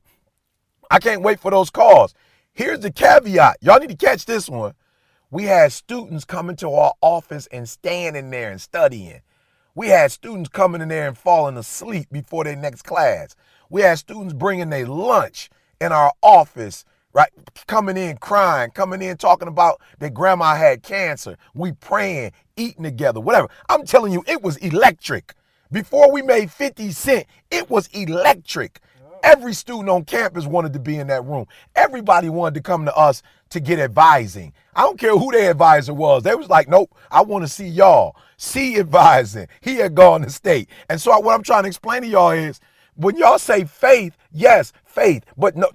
I can't wait for those calls. Here's the caveat. Y'all need to catch this one. We had students coming to our office and staying in there and studying. We had students coming in there and falling asleep before their next class. We had students bringing their lunch in our office, right? Coming in crying, coming in talking about their grandma had cancer. We praying, eating together, whatever. I'm telling you, it was electric. Before we made 50 cents, it was electric. Every student on campus wanted to be in that room. Everybody wanted to come to us to get advising. I don't care who their advisor was. They was like, nope, I want to see y'all. See advising. He had gone to state. And so what I'm trying to explain to y'all is, when y'all say faith, yes, faith. But no,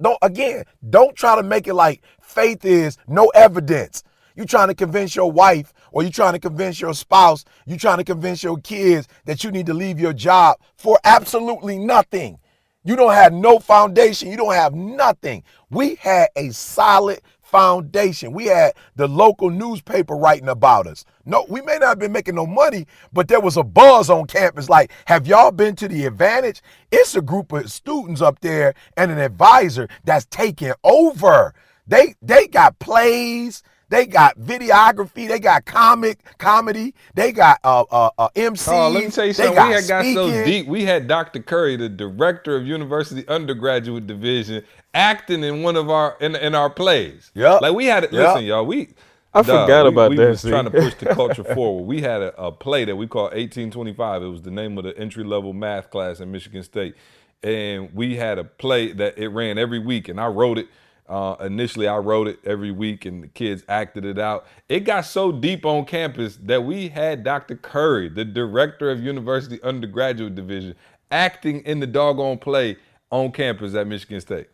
don't try to make it like faith is no evidence. You trying to convince your wife, or you trying to convince your spouse, you trying to convince your kids that you need to leave your job for absolutely nothing. You don't have no foundation. You don't have nothing. We had a solid foundation. We had the local newspaper writing about us. No, we may not have been making no money, but there was a buzz on campus like, have y'all been to the Advantage? It's a group of students up there and an advisor that's taking over. They got plays. They got videography. They got comedy. They got MCs. Oh, let me tell you something. We had got so speaking. deep. We had Dr. Curry, the director of University Undergraduate Division, acting in one of our in our plays. Yeah. Like we had it. Yep. Listen, y'all. I forgot about we that. was trying to push the culture forward. We had a play that we called 1825. It was the name of the entry-level math class in Michigan State, and we had a play that it ran every week, and I wrote it. Initially, I wrote it every week, and the kids acted it out. It got so deep on campus that we had Dr. Curry, the director of University Undergraduate Division, acting in the doggone play on campus at Michigan State.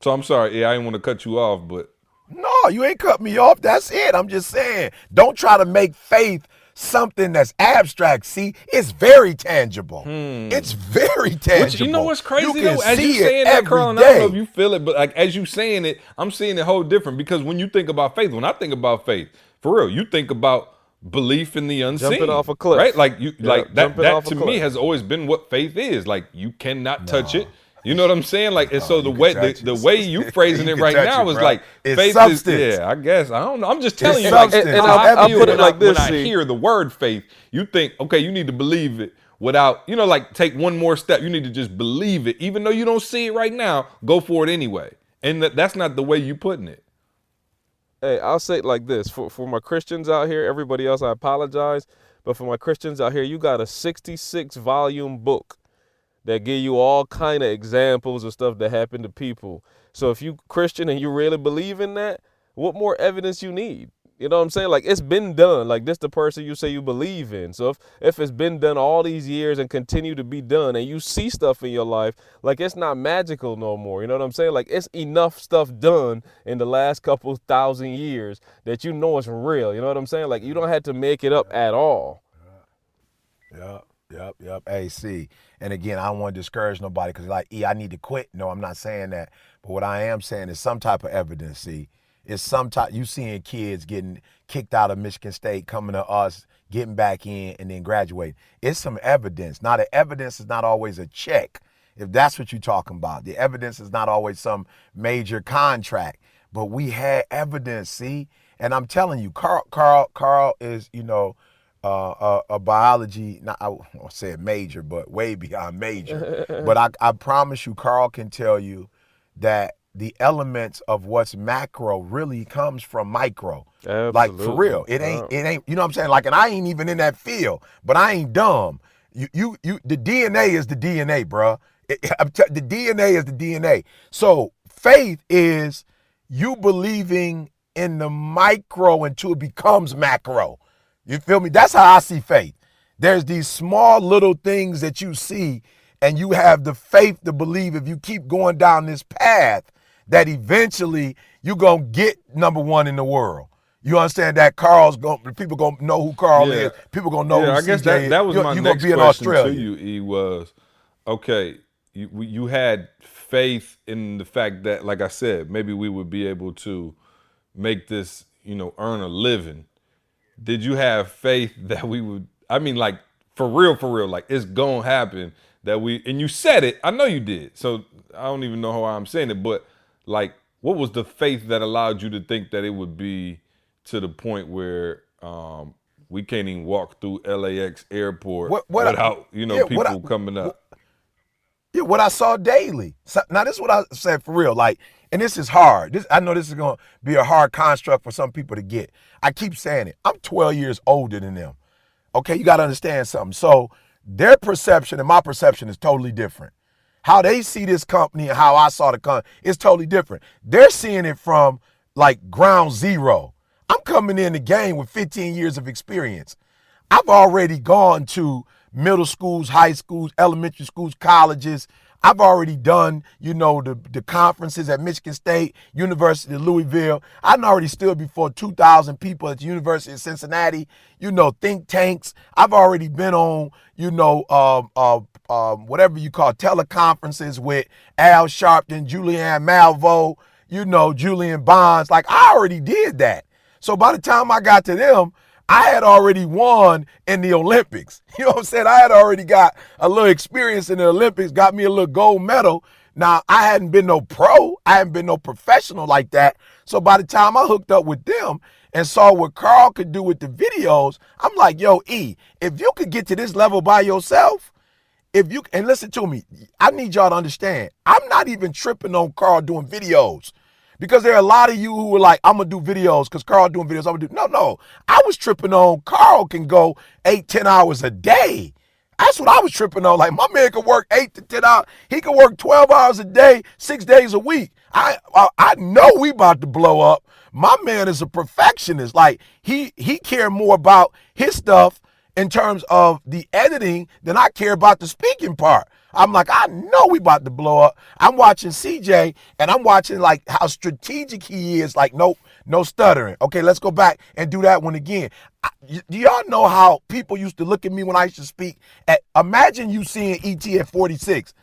So I'm sorry, I didn't want to cut you off, but No, you ain't cut me off. That's it. I'm just saying, don't try to make faith something that's abstract. See, it's very tangible. It's very tangible. Which, you know what's crazy you though? As you saying that, Carl, and I don't know if you feel it, but like as you saying it, I'm seeing it whole different, because when you think about faith, when I think about faith, for real, you think about belief in the unseen. Jumping off a cliff. Right? Like you like that to me cliff. has always been what faith is. Like you cannot touch it. You know what I'm saying? Like, and so the way you phrasing it right now is like it's faith substance. is, I guess. I don't know. I'm just telling It's you, like, substance. And how I'll I feel put it like this, when I see. hear the word faith, you think, okay, you need to believe it without, like take one more step. You need to just believe it. Even though you don't see it right now, go for it anyway. And that's not the way you putting it. Hey, I'll say it like this. For my Christians out here, everybody else, I apologize. But for my Christians out here, you got a 66-volume book that give you all kind of examples of stuff that happened to people. So if you Christian and you really believe in that, what more evidence you need? You know what I'm saying? Like, it's been done. Like, this the person you say you believe in. So if it's been done all these years and continue to be done, and you see stuff in your life, like, it's not magical no more. You know what I'm saying? Like, it's enough stuff done in the last couple thousand years that you know it's real. You know what I'm saying? Like, you don't have to make it up at all. Yep. Hey, see, and again, I don't want to discourage nobody because like, I need to quit. No, I'm not saying that. But what I am saying is some type of evidence, see. It's some type, you seeing kids getting kicked out of Michigan State, coming to us, getting back in, and then graduating. It's some evidence. Now, the evidence is not always a check, if that's what you're talking about. The evidence is not always some major contract. But we had evidence, see? And I'm telling you, Carl is, a biology, not I won't say major, but way beyond major. But I promise you, Carl can tell you that the elements of what's macro really comes from micro. Absolutely. Like, for real. It ain't, you know what I'm saying? Like, and I ain't even in that field, but I ain't dumb. The DNA is the DNA, bruh. The DNA is the DNA. So faith is you believing in the micro until it becomes macro. You feel me? That's how I see faith. There's these small little things that you see, and you have the faith to believe if you keep going down this path that eventually you're going to get number one in the world. You understand that people going to know who Carl is. People going to know who I guess CJ is. that was my you're next be in question Australia. to you, E, was, okay, you had faith in the fact that, like I said, maybe we would be able to make this, earn a living. Did you have faith that we would, like, for real, like, it's going to happen that and you said it, I know you did, so I don't even know how I'm saying it, but, like, what was the faith that allowed you to think that it would be to the point where we can't even walk through LAX airport without, people coming up? Yeah, what I saw daily. So, now, this is what I said for real. Like, and this is hard. I know this is going to be a hard construct for some people to get. I keep saying it. I'm 12 years older than them. Okay, you got to understand something. So their perception and my perception is totally different. how they see this company and how I saw the company is totally different. They're seeing it from like ground zero. I'm coming in the game with 15 years of experience. I've already gone to middle schools, high schools, elementary schools, colleges. I've already done, the conferences at Michigan State, University of Louisville. I've already stood before 2,000 people at the University of Cincinnati, think tanks. I've already been on, whatever you call teleconferences with Al Sharpton, Julianne Malveaux, Julian Bonds. Like, I already did that. So by the time I got to them, I had already won in the Olympics. You know what I'm saying? I had already got a little experience in the Olympics, got me a little gold medal. Now, I hadn't been no pro. I hadn't been no professional like that. So by the time I hooked up with them and saw what Carl could do with the videos, I'm like, yo, E, if you could get to this level by yourself, and listen to me, I need y'all to understand, I'm not even tripping on Carl doing videos. Because there are a lot of you who were like, I'm going to do videos because Carl doing videos. I'm going to do. No. I was tripping on Carl can go 8-10 hours a day. That's what I was tripping on. Like, my man could work 8 to 10 hours. He could work 12 hours a day, 6 days a week. I know we about to blow up. My man is a perfectionist. Like, he care more about his stuff in terms of the editing than I care about the speaking part. I'm like, I know we about to blow up. I'm watching CJ, and I'm watching, like, how strategic he is. Like, nope, no stuttering. Okay, let's go back and do that one again. Do y'all know how people used to look at me when I used to speak? Imagine you seeing ET at 46.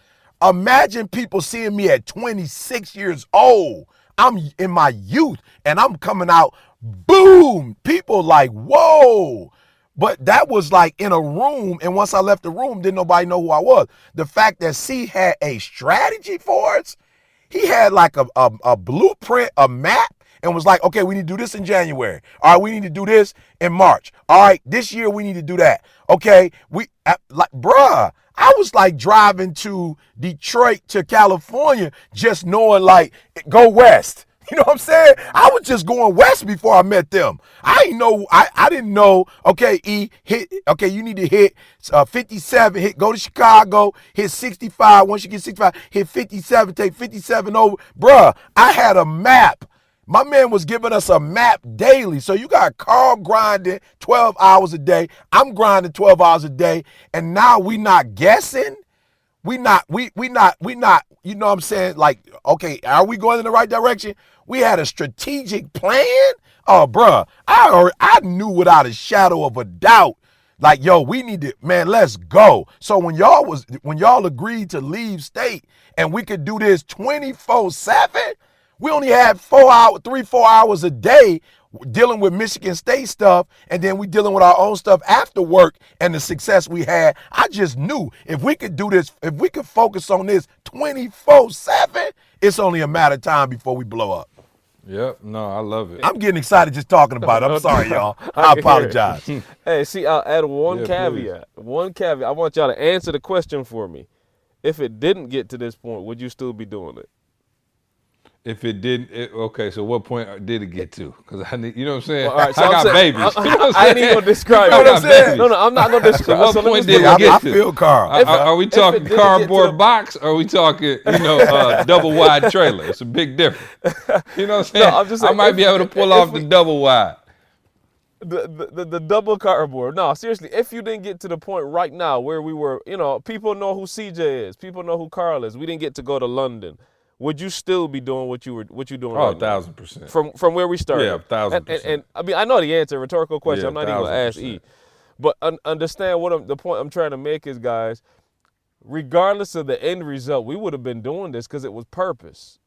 Imagine people seeing me at 26 years old. I'm in my youth, and I'm coming out, boom. People like, whoa. But that was like in a room, and once I left the room, didn't nobody know who I was. The fact that C had a strategy for us, he had like a blueprint, a map, and was like, okay, we need to do this in January. All right, we need to do this in March. All right, this year we need to do that. Okay, bruh, I was like driving to Detroit to California just knowing like, go west. You know what I'm saying? I was just going west before I met them. I didn't know, okay, E, you need to hit 57, go to Chicago, hit 65. Once you get 65, hit 57, take 57 over. Bruh, I had a map. My man was giving us a map daily. So you got Carl grinding 12 hours a day. I'm grinding 12 hours a day. And now we not guessing. We not, you know what I'm saying? Like, okay, are we going in the right direction? We had a strategic plan. Oh, bruh, I knew without a shadow of a doubt, like, yo, we need to, man, let's go. So when y'all agreed to leave state and we could do this 24/7, we only had 3-4 hours a day dealing with Michigan State stuff, and then we dealing with our own stuff after work and the success we had. I just knew if we could do this, if we could focus on this 24/7, it's only a matter of time before we blow up. Yep, no, I love it. I'm getting excited just talking about it. I'm sorry, y'all. I apologize. Hey, see, I'll add one caveat. Please. One caveat. I want y'all to answer the question for me. If it didn't get to this point, would you still be doing it? If it didn't, okay, so what point did it get to? Because I need, you know what I'm saying? Well, right, so I got babies. I ain't even going to describe it. You know what I'm saying? No, I'm not going to describe it. So what point did it get to? I feel Carl. Are we talking cardboard box, or are we talking, double wide trailer? It's a big difference. You know what I'm saying? No, I'm just saying, I might be able to pull off the double wide. The double cardboard. No, seriously, if you didn't get to the point right now where we were, people know who CJ is. People know who Carl is. We didn't get to go to London. Would you still be doing what you're doing right now? 1,000%. From where we started? Yeah, 1,000%. And I mean, I know the answer, rhetorical question. Yeah, I'm not even going to ask E. But understand the point I'm trying to make is, guys, regardless of the end result, we would have been doing this because it was purpose.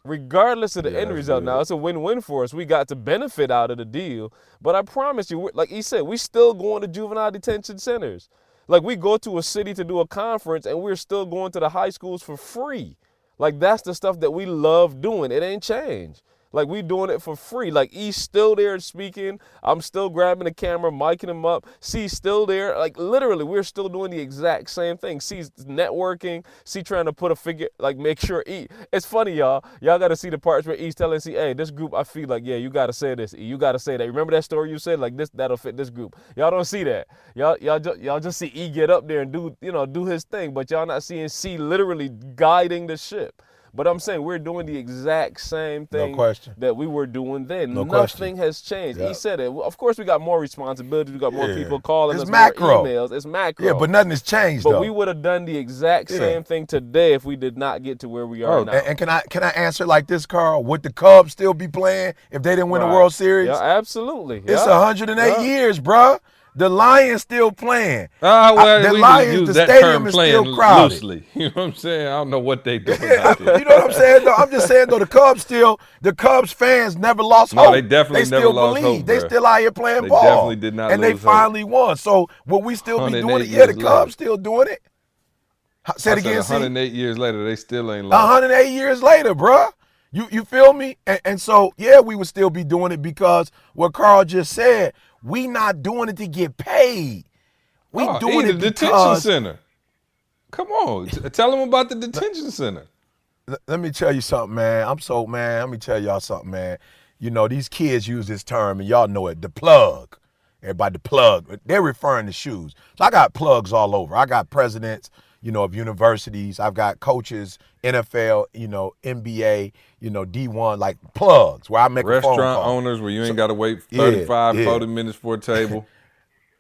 Regardless of the end result, now it's a win-win for us. We got to benefit out of the deal. But I promise you, like he said, we still going to juvenile detention centers. Like, we go to a city to do a conference, and we're still going to the high schools for free. Like, that's the stuff that we love doing. It ain't changed. Like, we doing it for free. Like, E's still there speaking. I'm still grabbing the camera, miking him up. C's still there. Like, literally, we're still doing the exact same thing. C's networking. C trying to put a figure, like, make sure E. It's funny, y'all. Y'all got to see the parts where E's telling C, hey, this group, I feel like, yeah, you got to say this, E. You got to say that. Remember that story you said? Like, that'll fit this group. Y'all don't see that. Y'all just see E get up there and do his thing, but y'all not seeing C literally guiding the ship. But I'm saying we're doing the exact same thing that we were doing then. Nothing has changed. He said it. Of course, we got more responsibilities. We got more people calling us, macro. more emails. It's macro. Yeah, but nothing has changed, but though. we would have done the exact same thing today if we did not get to where we are now. And can I answer like this, Carl? Would the Cubs still be playing if they didn't win the World Series? Yeah, absolutely. It's 108 years, bruh. The Lions still playing. Well, the we Lions, use the that stadium term is playing still crowded. loosely. You know what I'm saying? I don't know what they doing out there. You know what I'm saying? Though? I'm just saying, though, the Cubs fans never lost hope. No, they definitely still never lost believe. hope, They bruh. still out here playing They ball. definitely did not and lose they finally won. So will we still be doing it? 108 Yeah, the years Cubs later. still doing it. Say it again, 108 years later, they still ain't lost. 108 years later, bruh. You feel me? And so, yeah, we would still be doing it because what Carl just said, we not doing it to get paid. We doing it the detention because center. Come on, tell them about the detention center. Let me tell you something, man. Let me tell y'all something, man. You know, these kids use this term, and y'all know it, the plug. Everybody, the plug. They're referring to shoes. So I got plugs all over. I got presidents, of universities. I've got coaches, NFL, NBA, D1, like plugs where I make a phone Restaurant call. owners where you ain't got to wait 35, 40 minutes for a table.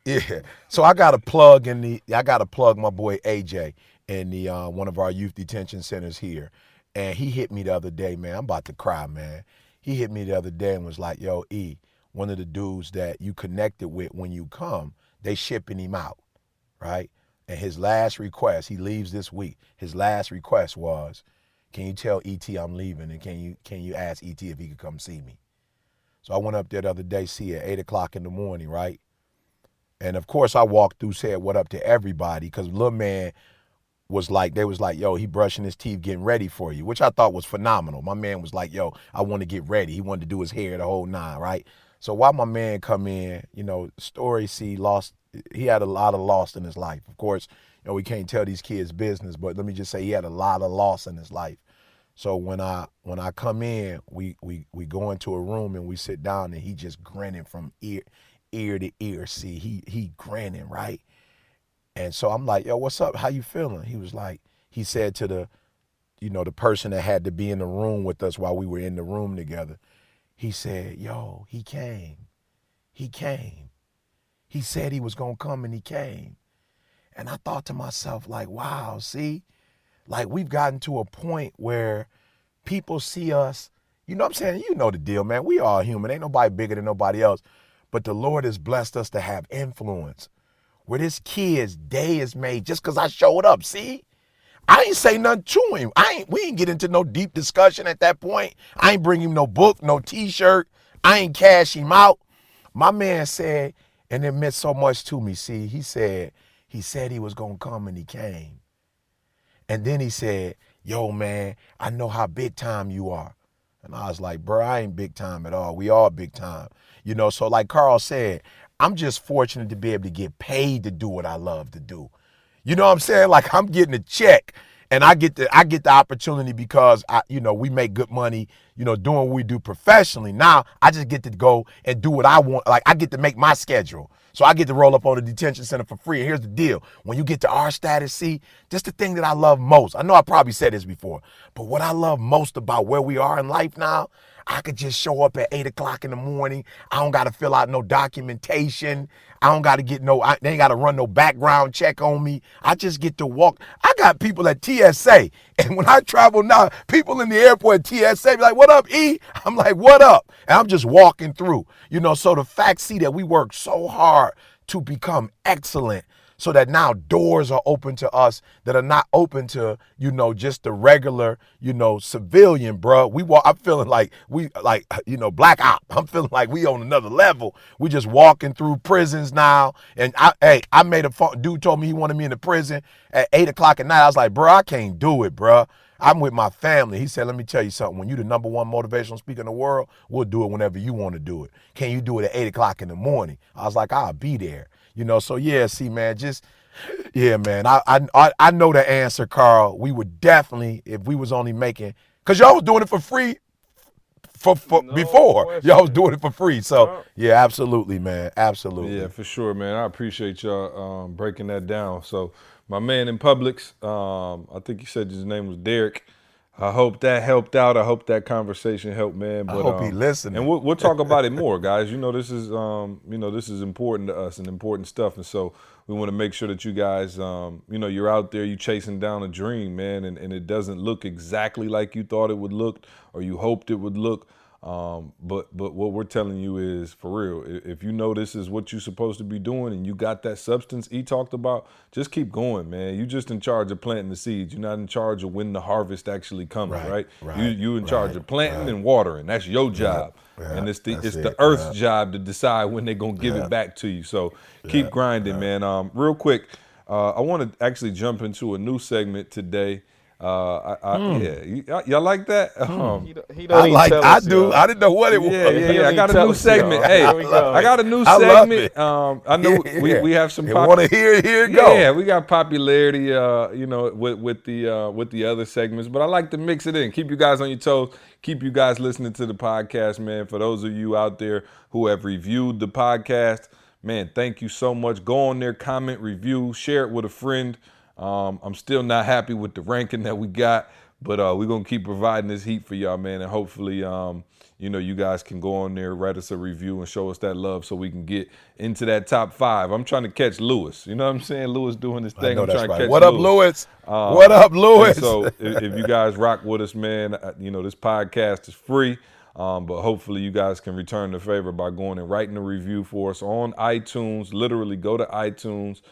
Yeah. So I got to plug my boy AJ in the one of our youth detention centers here. And he hit me the other day, man. I'm about to cry, man. He hit me the other day and was like, yo, E, one of the dudes that you connected with when you come, they shipping him out, right? And his last request, he leaves this week. His last request was, can you tell ET I'm leaving, and can you ask ET if he could come see me? So I went up there the other day, see at 8 o'clock in the morning, right? And of course I walked through, said what up to everybody, because little man was like, yo, he brushing his teeth, getting ready for you, which I thought was phenomenal. My man was like, yo, I want to get ready. He wanted to do his hair the whole nine, right? So while my man come in, story he had a lot of loss in his life. Of course, we can't tell these kids business, but let me just say he had a lot of loss in his life. So when I come in, we go into a room and we sit down, and he just grinning from ear to ear. See, he grinning, right? And so I'm like, yo, what's up? How you feeling? He was like, he said to the person that had to be in the room with us while we were in the room together, he said, yo, he came. He said he was going to come, and he came. And I thought to myself, like, wow, see, like we've gotten to a point where people see us, you know what I'm saying? You know the deal, man. We all human. Ain't nobody bigger than nobody else. But the Lord has blessed us to have influence where this kid's day is made just because I showed up. See, I ain't say nothing to him. We ain't get into no deep discussion at that point. I ain't bring him no book, no T-shirt. I ain't cash him out. My man said, and it meant so much to me. See, he said he was going to come, and he came. And then he said, yo, man, I know how big time you are. And I was like, bro, I ain't big time at all. We all big time. So like Carl said, I'm just fortunate to be able to get paid to do what I love to do. You know what I'm saying? Like I'm getting a check, and I get the opportunity because we make good money, doing what we do professionally. Now I just get to go and do what I want. Like I get to make my schedule. So I get to roll up on the detention center for free. And here's the deal. When you get to our status, see, just the thing that I love most. I know I probably said this before, but what I love most about where we are in life now, I could just show up at 8 o'clock in the morning. I don't got to fill out no documentation. I don't got to they ain't got to run no background check on me. I just get to walk. I got people at TSA. And when I travel now, people in the airport at TSA be like, what up, E? I'm like, what up? And I'm just walking through. So the fact, see, that we work so hard to become excellent so that now doors are open to us that are not open to, just the regular, civilian, bro. I'm feeling like black op. I'm feeling like we on another level. We just walking through prisons now. And I made a phone, dude told me he wanted me in the prison at 8 o'clock at night. I was like, bro, I can't do it, bro. I'm with my family. He said, let me tell you something. When you're the #1 motivational speaker in the world, we'll do it whenever you want to do it. Can you do it at 8 o'clock in the morning? I was like, I'll be there. So yeah, see, man, yeah, man. I know the answer, Carl. We would definitely, if we was only making, because y'all was doing it for free before. question. Y'all was doing it for free. So yeah, absolutely, man. Absolutely. Yeah, for sure, man. I appreciate y'all breaking that down. So my man in Publix, I think you said his name was Derek. I hope that helped out. I hope that conversation helped, man. But, I hope he listened. And we'll talk about it more, guys. This is important to us and important stuff. And so we want to make sure that you guys, you're out there, you chasing down a dream, man, and it doesn't look exactly like you thought it would look or you hoped it would look. But what we're telling you is, for real, if you know this is what you're supposed to be doing and you got that substance E talked about, just keep going, man. You're just in charge of planting the seeds. You're not in charge of when the harvest actually comes, right? You in charge of planting and watering. That's your job. And it's the earth's job to decide when they're going to give it back to you. So keep grinding, man. Real quick, I want to actually jump into a new segment today. Y'all like that? He don't even tell us, I do. y'all. I didn't know what it was. Yeah. I got a new segment. Hey, I got a new I love segment. it. I know we have some. Want to hear it? Here it go. Yeah, we got popularity. With the other segments, but I like to mix it in. Keep you guys on your toes. Keep you guys listening to the podcast, man. For those of you out there who have reviewed the podcast, man, thank you so much. Go on there, comment, review, share it with a friend. I'm still not happy with the ranking that we got, but we're going to keep providing this heat for y'all, man. And hopefully, you guys can go on there, write us a review and show us that love so we can get into that top 5. I'm trying to catch Lewis. You know what I'm saying? Lewis doing his thing. I know I'm that's trying to right. catch What up, Lewis? What up, Lewis? So if you guys rock with us, man, this podcast is free. But hopefully you guys can return the favor by going and writing a review for us on iTunes. Literally go to iTunes.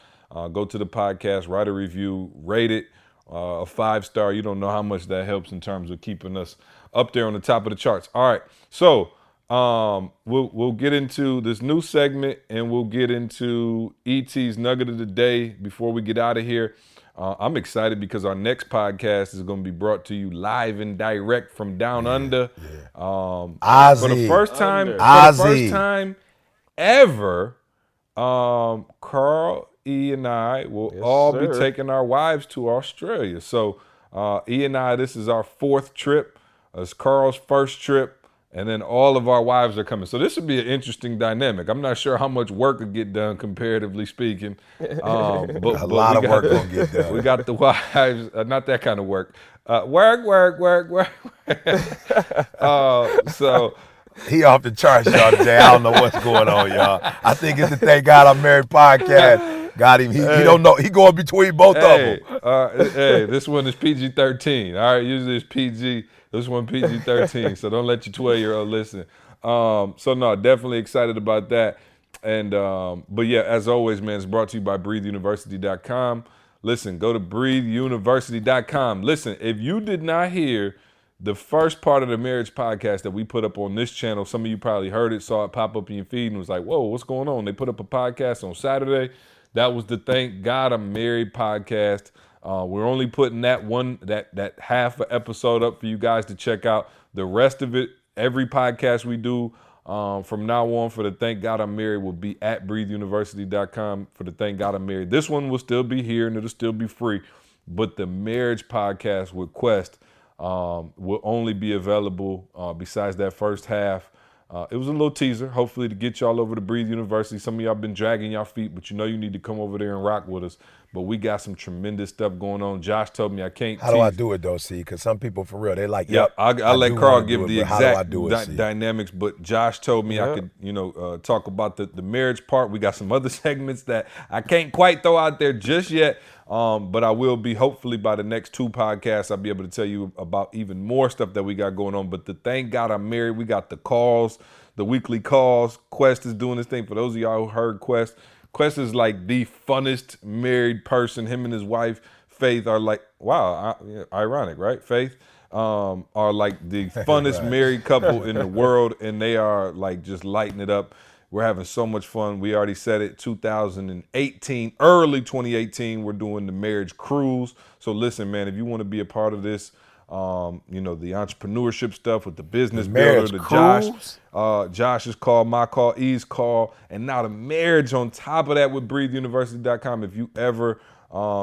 Go to the podcast, write a review, rate it a 5-star. You don't know how much that helps in terms of keeping us up there on the top of the charts. All right, so we'll get into this new segment and we'll get into ET's Nugget of the Day before we get out of here. I'm excited because our next podcast is going to be brought to you live and direct from down under. Ozzy. For the first time ever, Carl, E and I will all be taking our wives to Australia. So E and I, this is our 4th trip. It's Carl's first trip, and then all of our wives are coming. So this would be an interesting dynamic. I'm not sure how much work would get done, comparatively speaking. But a lot of work gonna get done. We got the wives, not that kind of work. Work. So. He off the charts, y'all, today. I don't know what's going on, y'all. I think it's the Thank God I'm Married podcast. Got him. He don't know. He going between both of them. This one is PG-13. All right, usually it's PG. This one PG-13. So don't let your 12-year-old listen. So no, definitely excited about that. And but yeah, as always, man, it's brought to you by BreatheUniversity.com. Listen, go to BreatheUniversity.com. Listen, if you did not hear the first part of the marriage podcast that we put up on this channel, some of you probably heard it, saw it pop up in your feed and was like, whoa, what's going on? They put up a podcast on Saturday. That was the Thank God I'm Married podcast. We're only putting that half an episode up for you guys to check out. The rest of it, every podcast we do from now on for the Thank God I'm Married will be at BreatheUniversity.com for the Thank God I'm Married. This one will still be here and it'll still be free. But the marriage podcast with Quest will only be available besides that first half. It was a little teaser, hopefully to get y'all over to Breathe University. Some of y'all been dragging y'all feet, but you need to come over there and rock with us. But we got some tremendous stuff going on. Josh told me I can't How do I do it, though, C? Because some people, for real, they like, yep. I'll let Carl give the exact it, dynamics, but Josh told me I could, talk about the marriage part. We got some other segments that I can't quite throw out there just yet. But I will be, hopefully by the next 2 podcasts, I'll be able to tell you about even more stuff that we got going on. But the Thank God I'm Married, we got the calls, the weekly calls. Quest is doing this thing. For those of y'all who heard Quest is like the funnest married person. Him and his wife, Faith, are like, ironic, right? Faith are like the funnest married couple in the world, and they are like just lighting it up. We're having so much fun. We already said it, 2018, early 2018, we're doing the marriage cruise. So listen, man, if you want to be a part of this, you know, the entrepreneurship stuff with the business The builder, marriage the cruise. Josh's call, my call, E's call, and now the marriage on top of that with BreatheUniversity.com. If you ever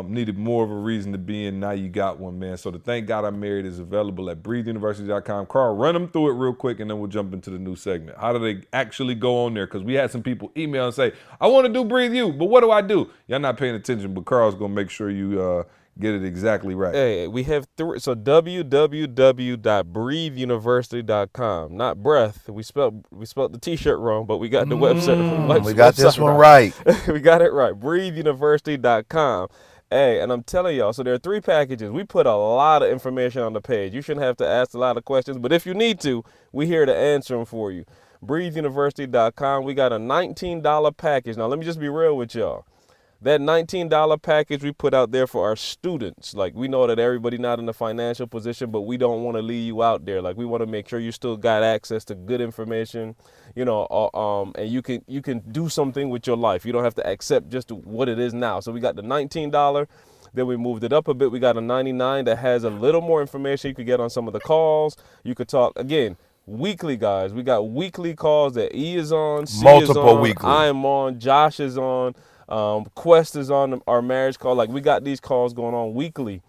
needed more of a reason to be in, now you got one, man. So the Thank God I'm Married is available at BreatheUniversity.com. Carl, run them through it real quick, and then we'll jump into the new segment. How do they actually go on there? Because we had some people email and say, I want to do Breathe You, but what do I do? Y'all not paying attention, but Carl's going to make sure you get it exactly right. Hey, we have three. So www.breatheuniversity.com, not breath. We spelled the T-shirt wrong, but we got the website. We got this one right. We got it right. BreatheUniversity.com. Hey, and I'm telling y'all, so there are 3 packages. We put a lot of information on the page. You shouldn't have to ask a lot of questions, but if you need to, we're here to answer them for you. BreatheUniversity.com. We got a $19 package. Now, let me just be real with y'all. That $19 package we put out there for our students. Like, we know that everybody not in a financial position, but we don't want to leave you out there. Like, we want to make sure you still got access to good information, you know, and you can do something with your life. You don't have to accept just what it is now. So we got the $19. Then we moved it up a bit. We got a $99 that has a little more information you could get on some of the calls. You could talk, again, weekly, guys. We got weekly calls that E is on, C Multiple is on, weekly. I am on, Josh is on. Quest is on our marriage call. Like, we got these calls going on weekly.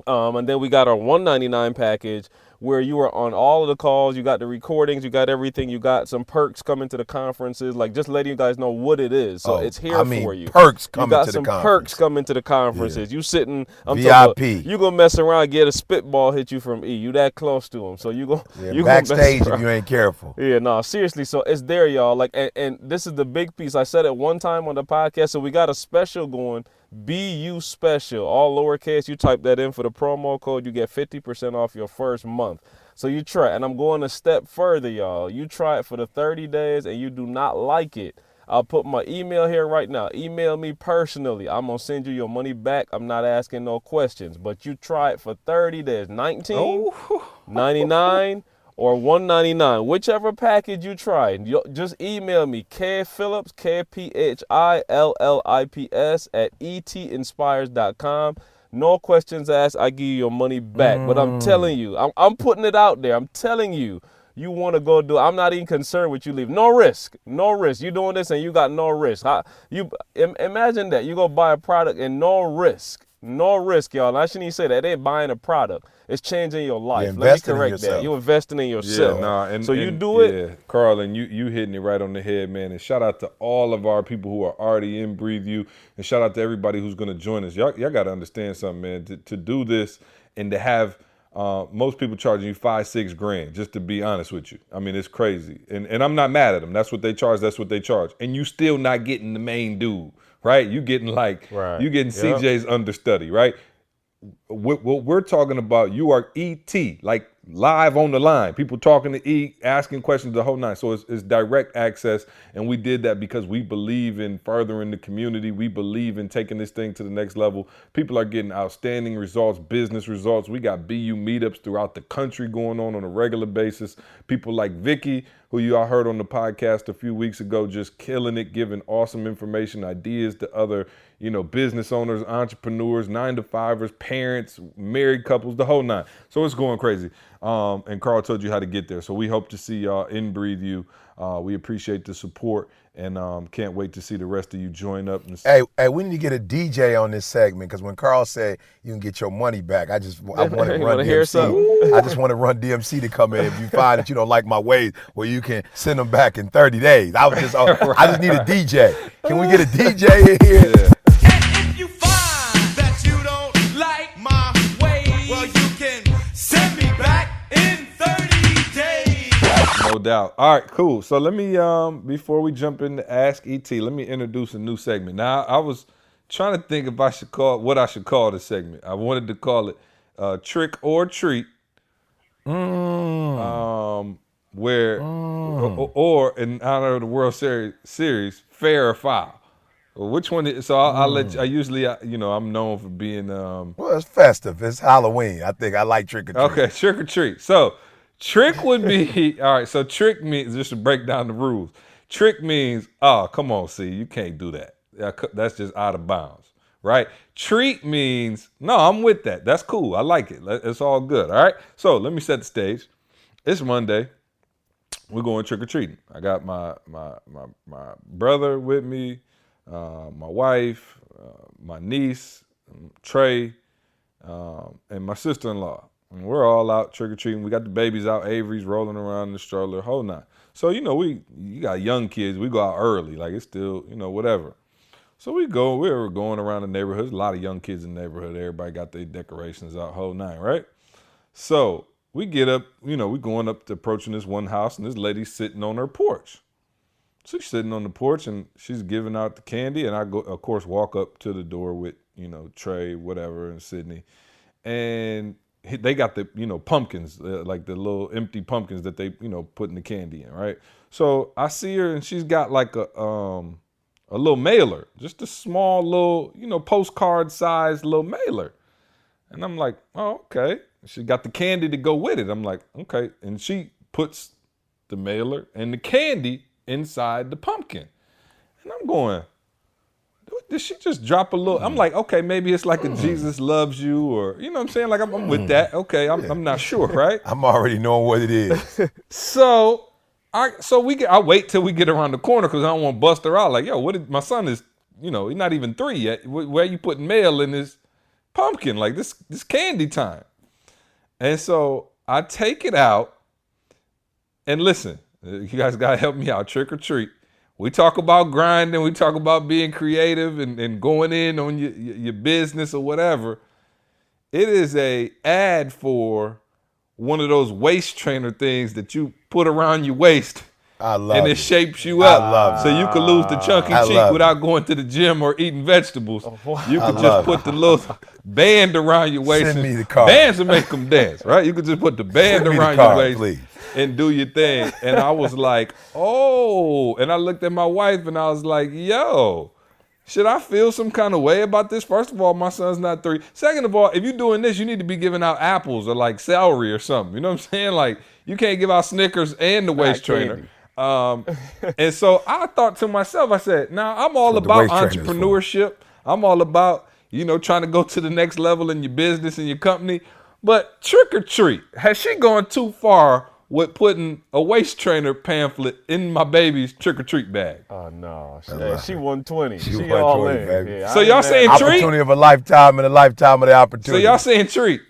And then we got our $199 package where you are on all of the calls. You got the recordings, you got everything. You got some perks coming to the conferences, like just letting you guys know what it is. So it's here for you. Perks coming you got to some the conference. perks coming to the conferences. You sitting, I'm VIP. talking about, you gonna mess around and get a spitball hit you from E. You that close to him. So you gonna backstage mess around. if you ain't careful. Yeah, no, seriously. So it's there, y'all. Like, and this is the big piece. I said it one time on the podcast. So we got a special going. BU special, all lowercase. You type that in for the promo code, you get 50% off your first month. So you try, and I'm going a step further, y'all. You try it for the 30 days and you do not like it. I'll put my email here right now. Email me personally. I'm going to send you your money back. I'm not asking no questions, but you try it for 30 days. 19, 99, or $199, whichever package you try. Just email me, kphillips, KPHILLIPS at etinspires.com. No questions asked. I give you your money back. But I'm telling you, I'm putting it out there. I'm telling you, you want to go do it. I'm not even concerned with you leave. No risk. No risk. You doing this and you got no risk. Imagine that. You go buy a product and no risk. No risk, y'all. I shouldn't even say that. They ain't buying a product. It's changing your life. You're Let me correct investing in that. You're investing in yourself. Yeah, so you do it. Yeah, Carl, and you hitting it right on the head, man. And shout out to all of our people who are already in Breathe You, and shout out to everybody who's going to join us. Y'all got to understand something, man. To do this and to have most people charging you $5-6 grand, just to be honest with you. I mean, it's crazy, and I'm not mad at them. That's what they charge. That's what they charge, and you still not getting the main dude, right? You getting you getting CJ's understudy, right? What we're talking about, you are ET, like live on the line. People talking to E, asking questions the whole night. So it's direct access, and we did that because we believe in furthering the community. We believe in taking this thing to the next level. People are getting outstanding results, business results. We got BU meetups throughout the country going on a regular basis. People like Vicky, who you all heard on the podcast a few weeks ago, just killing it, giving awesome information, ideas to other, business owners, entrepreneurs, 9-to-5ers, parents, married couples, the whole nine. So it's going crazy. And Carl told you how to get there. So we hope to see y'all in Breathe You. We appreciate the support, and can't wait to see the rest of you join up. Hey, we need to get a DJ on this segment, because when Carl said you can get your money back, I want to run DMC. I just want to run DMC to come in. If you find that you don't like my ways, well, you can send them back in 30 days. I just need a DJ. Can we get a DJ in here? Yeah. If you find that you don't like my ways, well, you can send me back in 30 days. No doubt. All right, cool. So let me, before we jump into Ask ET, let me introduce a new segment. Now, I was trying to think if I should call what I should call the segment. I wanted to call it Trick or Treat. Where or in honor of the World Series, fair or foul. Which one is, so I'll let you, I'm known for being Well, it's festive. It's Halloween. I think I like trick or treat. Okay, trick or treat. So trick would be all right, so trick means, just to break down the rules, trick means, oh, come on, see, you can't do that. That's just out of bounds, right? Treat means, no, I'm with that. That's cool. I like it. It's all good, all right? So let me set the stage. It's Monday. We're going trick-or-treating. I got my brother with me, my wife, my niece, Trey, and my sister-in-law. And we're all out trick-or-treating. We got the babies out. Avery's rolling around in the stroller, whole nine. So, you know, you got young kids. We go out early. Like, it's still, you know, whatever. So we were going around the neighborhood. There's a lot of young kids in the neighborhood. Everybody got their decorations out, whole nine, right? So we get up, you know, we going up to approaching this one house, and this lady's sitting on her porch. So she's sitting on the porch, and she's giving out the candy, and I go, of course, walk up to the door with, you know, Trey, whatever, and Sydney. And they got the, you know, pumpkins, like the little empty pumpkins that they, you know, putting the candy in, right? So I see her, and she's got like a little mailer, just a small little, you know, postcard size little mailer. And I'm like, oh, okay. She got the candy to go with it. I'm like, okay. And she puts the mailer and the candy inside the pumpkin. And I'm going, did she just drop a little? I'm like, okay, maybe it's like a Jesus loves you, or, you know what I'm saying? Like, I'm with that. Okay, I'm not sure, right? I'm already knowing what it is. So I wait till we get around the corner because I don't want to bust her out. Like, yo, my son is, you know, he's not even 3 yet. Where you putting mail in this pumpkin? Like, this candy time. And so I take it out, and listen, you guys got to help me out, trick or treat. We talk about grinding, we talk about being creative and going in on your business or whatever. It is a ad for one of those waist trainer things that you put around your waist. I love and it. It shapes you up. I love so you can lose the chunky cheek without going to the gym or eating vegetables. You could just put the little band around your waist. Send me the card. Bands will make them dance, right? You could just put the band around your waist, please, and do your thing. And I was like, oh. And I looked at my wife and I was like, yo, should I feel some kind of way about this? First of all, my son's not 3. Second of all, if you're doing this, you need to be giving out apples or like celery or something. You know what I'm saying? Like, you can't give out Snickers and the waist trainer. And so I thought to myself, I said, now I'm all about entrepreneurship. I'm all about, you know, trying to go to the next level in your business and your company. But trick or treat, has she gone too far with putting a waist trainer pamphlet in my baby's trick or treat bag? Oh no, she 120. She all 120, in. baby. Yeah, so y'all saying treat? Opportunity of a lifetime and a lifetime of the opportunity. So y'all saying treat?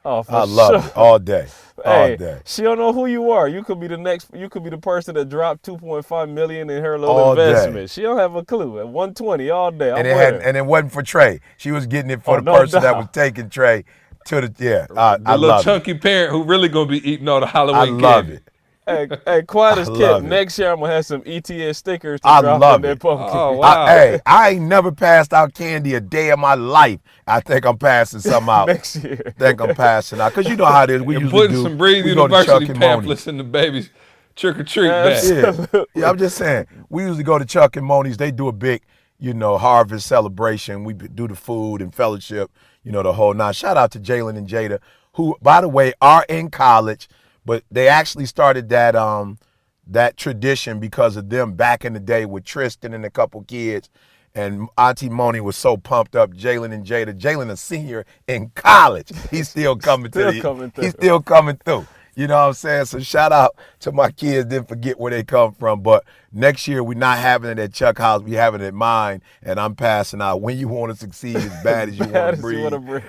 Oh, for I love it all day. All day. She don't know who you are. You could be the person that dropped $2.5 million in her little all investment. Day. She don't have a clue. At 120 all day. And it wasn't for Trey. She was getting it for the person that was taking Trey to the the little chunky parent who really gonna be eating all the Halloween candy. I love it. Hey, quiet as kept. Next year I'm gonna have some ETS stickers to drop in that pumpkin. Oh, wow. I ain't never passed out candy a day of my life. I think I'm passing some out. Next year. I think I'm passing out. Because you know how it is. We usually putting do. some Breeze University pamphlets in the baby's trick or treat bag. Yeah, I'm just saying. We usually go to Chuck and Moni's. They do a big, you know, harvest celebration. We do the food and fellowship, you know, the whole nine. Shout out to Jalen and Jada, who, by the way, are in college. But they actually started that tradition because of them back in the day with Tristan and a couple kids. And Auntie Moni was so pumped up, Jalen and Jada. Jalen a senior in college. He's still coming through. He's still coming through. You know what I'm saying? So shout out to my kids. Didn't forget where they come from. But next year, we're not having it at Chuck House. We're having it at mine. And I'm passing out When You Want to Succeed as bad as you want to breathe.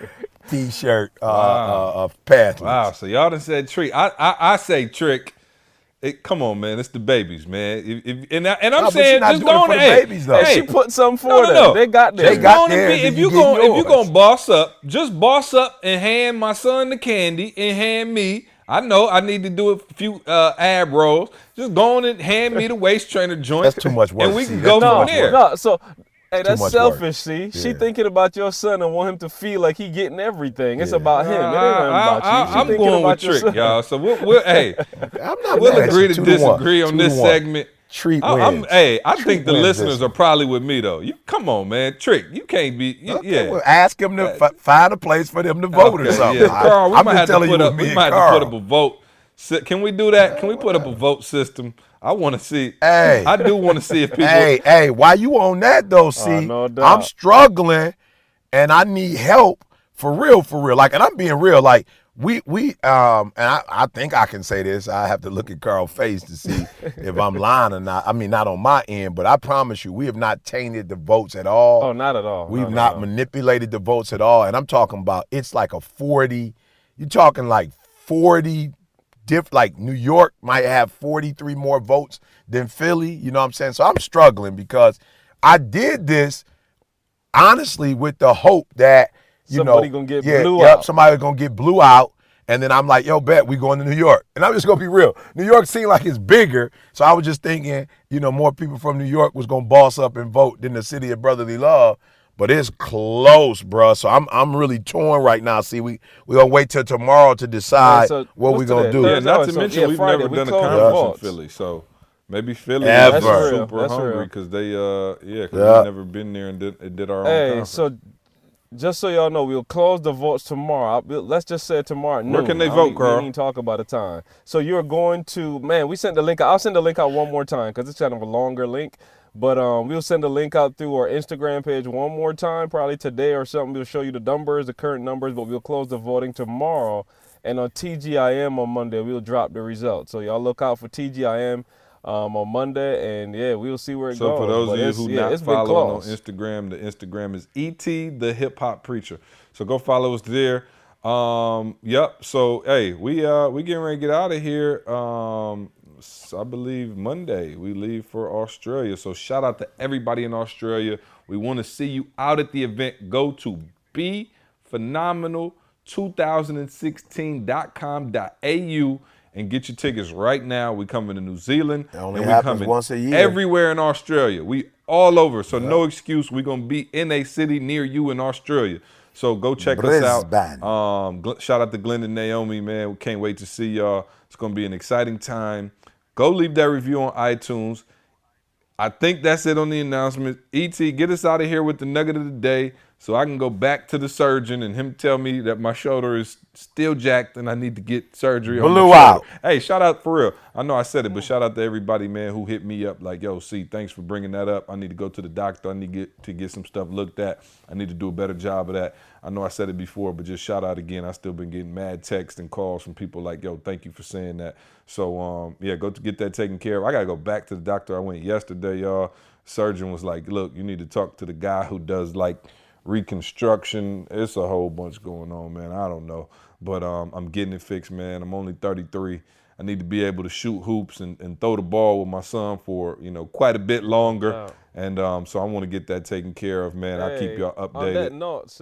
T-shirt, path. Wow, so y'all done said treat. I say trick. Come on, man, it's the babies, man. And I'm saying just go on babies, though. Hey, she put something for them. No. They got theirs. They got theirs. If you gonna boss up, just boss up and hand my son the candy and hand me. I know I need to do a few ab rolls. Just go on and hand me the waist trainer joint. That's too much work. And we can go from there. No, so. Hey, that's selfish, work. see? Yeah. She thinking about your son and want him to feel like he getting everything. It's about him. It ain't about you. I'm going with trick, y'all. So we'll we'll agree to disagree on this segment. Treat wins. I think the listeners are probably with me, though. Come on, man. Trick, you can't be. Well, ask him to find a place for them to vote or something. Yeah. Carl, we might have to put up a vote. Can we do that? Can we put up a vote system? I want to see. Hey. I do want to see if people. Hey, why you on that though? See, no doubt. I'm struggling, and I need help for real. Like, and I'm being real. Like, and I think I can say this. I have to look at Carl's face to see if I'm lying or not. I mean, not on my end, but I promise you, we have not tainted the votes at all. Oh, not at all. We've not manipulated the votes at all. And I'm talking about, it's like a 40. You're talking like 40. Like New York might have 43 more votes than Philly. You know what I'm saying? So I'm struggling because I did this honestly with the hope that somebody gonna get blew out. Somebody gonna get blew out. And then I'm like, yo, bet we going to New York. And I'm just gonna be real. New York seemed like it's bigger. So I was just thinking, more people from New York was gonna boss up and vote than the city of brotherly love. But it's close, bro. So I'm really torn right now. See, we gonna wait till tomorrow to decide what we gonna do. Yeah, not to mention we've Friday, never done a close the conference votes. in Philly, so maybe Philly Ever. is That's super hungry real. because they we've never been there and did our own conference. So just so y'all know, we'll close the votes tomorrow. Let's just say tomorrow at noon. Where can they vote, Carl? We didn't talk about a time. So you're going to, we sent the link out. I'll send the link out one more time because it's kind of a longer link. But we'll send the link out through our Instagram page one more time, probably today or something. We'll show you the numbers, the current numbers, but we'll close the voting tomorrow. And on TGIM on Monday, we'll drop the results. So y'all look out for TGIM on Monday, and we'll see where it goes. So for those of you who not it's been following on close. Instagram, the Instagram is ET the Hip Hop Preacher. So go follow us there. Yep. So hey, we getting ready to get out of here. I believe Monday we leave for Australia. So shout out to everybody in Australia. We want to see you out at the event. Go to bephenomenal2016.com.au and get your tickets right now. We coming to New Zealand. It only and we happens coming once a year. everywhere in Australia. We all over. So no excuse. We're going to be in a city near you in Australia. So go check us out. Shout out to Glenn and Naomi, man. We can't wait to see y'all. It's going to be an exciting time. Go leave that review on iTunes. I think that's it on the announcement. E.T., get us out of here with the nugget of the day so I can go back to the surgeon and him tell me that my shoulder is still jacked and I need to get surgery on my shoulder. out. Hey, shout out for real. I know I said it, but shout out to everybody, man, who hit me up like, yo, see, thanks for bringing that up. I need to go to the doctor. I need to get some stuff looked at. I need to do a better job of that. I know I said it before, but just shout out again. I still been getting mad texts and calls from people like, yo, thank you for saying that. So, go to get that taken care of. I got to go back to the doctor. I went yesterday, y'all. Surgeon was like, look, you need to talk to the guy who does like reconstruction. It's a whole bunch going on, man. I don't know. But I'm getting it fixed, man. I'm only 33. I need to be able to shoot hoops and throw the ball with my son for, quite a bit longer. Wow. And so I want to get that taken care of, man. I'll keep y'all updated. On that note,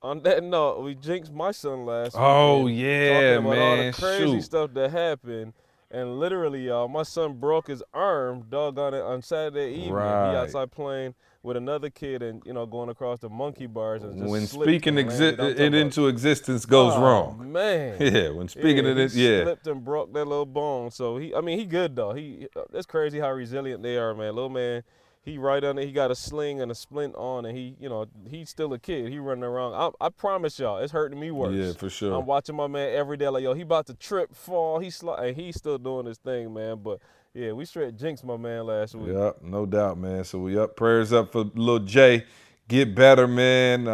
on that note, we jinxed my son last week. Oh, yeah, talking about man. all the crazy Shoot. stuff that happened. And literally, y'all, my son broke his arm, doggone it, on Saturday evening. Right. He outside playing with another kid and, going across the monkey bars. And just When slipped speaking and landed. I'm it talking into existence goes wrong. Oh, man. Yeah, when speaking it, he slipped and broke that little bone. So, he good, though. It's crazy how resilient they are, man. Little man, he right on it. He got a sling and a splint on, and he's still a kid. He running around. I promise y'all, it's hurting me worse. Yeah, for sure. I'm watching my man every day like, yo, he about to trip, fall. And he's still doing his thing, man. But, yeah, we straight jinxed my man last week. Yep, no doubt, man. So we up. Prayers up for little Jay. Get better, man.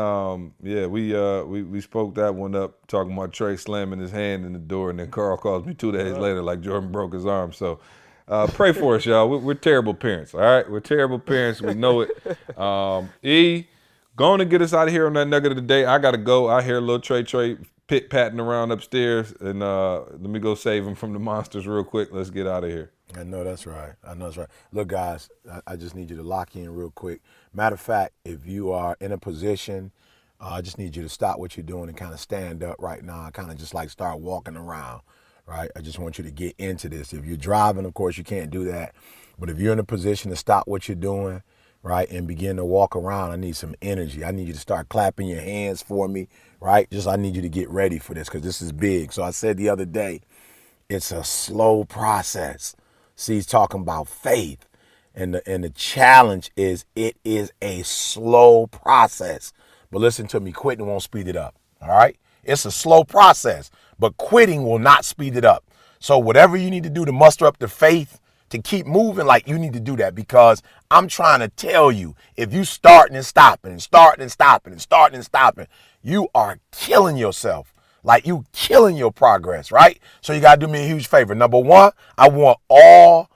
We spoke that one up, talking about Trey slamming his hand in the door, and then Carl calls me 2 days later like Jordan broke his arm. So pray for us, y'all. We're terrible parents, all right? We're terrible parents. We know it. Going to get us out of here on that nugget of the day. I got to go. I hear little Trey pit-patting around upstairs, and let me go save him from the monsters real quick. Let's get out of here. I know that's right. Look, guys, I just need you to lock in real quick. Matter of fact, if you are in a position, I just need you to stop what you're doing and kind of stand up right now and kind of just like start walking around, right? I just want you to get into this. If you're driving, of course, you can't do that. But if you're in a position to stop what you're doing, right, and begin to walk around, I need some energy. I need you to start clapping your hands for me, right? I need you to get ready for this because this is big. So I said the other day, it's a slow process. See, he's talking about faith. And the challenge is it is a slow process. But listen to me, quitting won't speed it up, all right? It's a slow process, but quitting will not speed it up. So whatever you need to do to muster up the faith to keep moving, like you need to do that, because I'm trying to tell you, if you starting and stopping and starting and stopping and starting and stopping, you are killing yourself. Like you killing your progress, right? So you got to do me a huge favor. Number one, I want all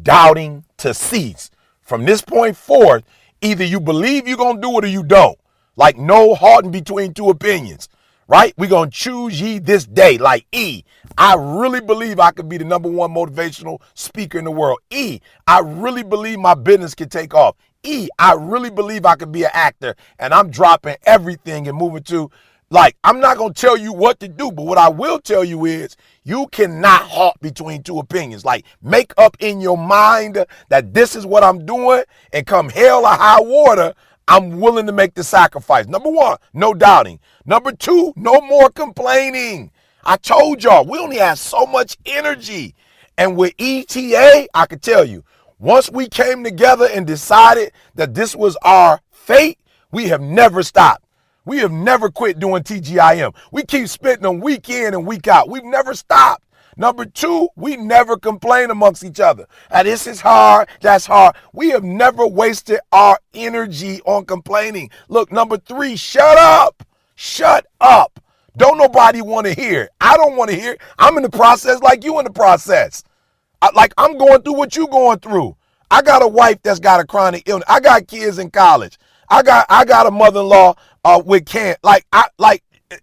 doubting to cease. From this point forth, either you believe you're going to do it or you don't. Like no halting between two opinions, right? We're going to choose ye this day. Like E, I really believe I could be the #1 motivational speaker in the world. E, I really believe my business can take off. E, I really believe I could be an actor, and I'm dropping everything and moving to, like, I'm not going to tell you what to do, but what I will tell you is you cannot halt between two opinions. Like, make up in your mind that this is what I'm doing, and come hell or high water, I'm willing to make the sacrifice. Number one, no doubting. Number two, no more complaining. I told y'all, we only have so much energy. And with ETA, I could tell you, once we came together and decided that this was our fate, we have never stopped. We have never quit doing TGIM. We keep spitting them week in and week out. We've never stopped. Number two, we never complain amongst each other. This is hard, that's hard. We have never wasted our energy on complaining. Look, number three, shut up. Shut up. Don't nobody want to hear it. I don't want to hear it. I'm in the process like you in the process. I'm going through what you going through. I got a wife that's got a chronic illness. I got kids in college. I got a mother-in-law with cancer.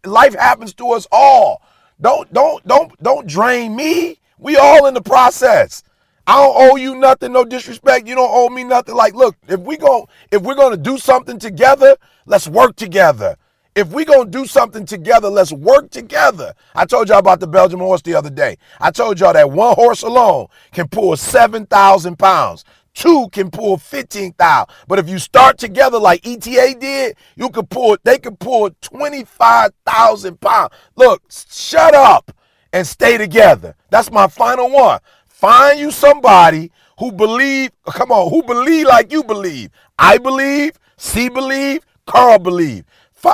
Life happens to us all. Don't drain me. We all in the process. I don't owe you nothing, no disrespect. You don't owe me nothing. Like, look, if we're gonna do something together, let's work together. If we're gonna do something together, let's work together. I told y'all about the Belgian horse the other day. I told y'all that one horse alone can pull 7,000 pounds. Two can pull 15,000. But if you start together like ETA did, they could pull 25,000 pounds. Look, shut up and stay together. That's my final one. Find you somebody who believe like you believe. I believe, C believe, Carl believe.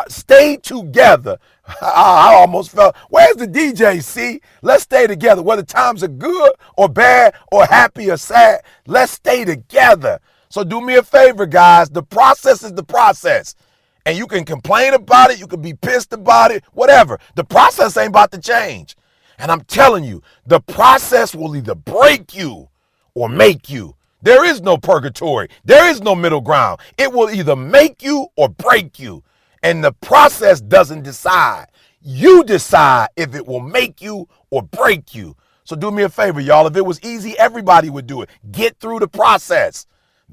Stay together. I almost felt, where's the DJ, C? Let's stay together. Whether times are good or bad or happy or sad, let's stay together. So do me a favor, guys. The process is the process. And you can complain about it. You can be pissed about it, whatever. The process ain't about to change. And I'm telling you, the process will either break you or make you. There is no purgatory. There is no middle ground. It will either make you or break you. And the process doesn't decide. You decide if it will make you or break you. So do me a favor, y'all. If it was easy, everybody would do it. Get through the process.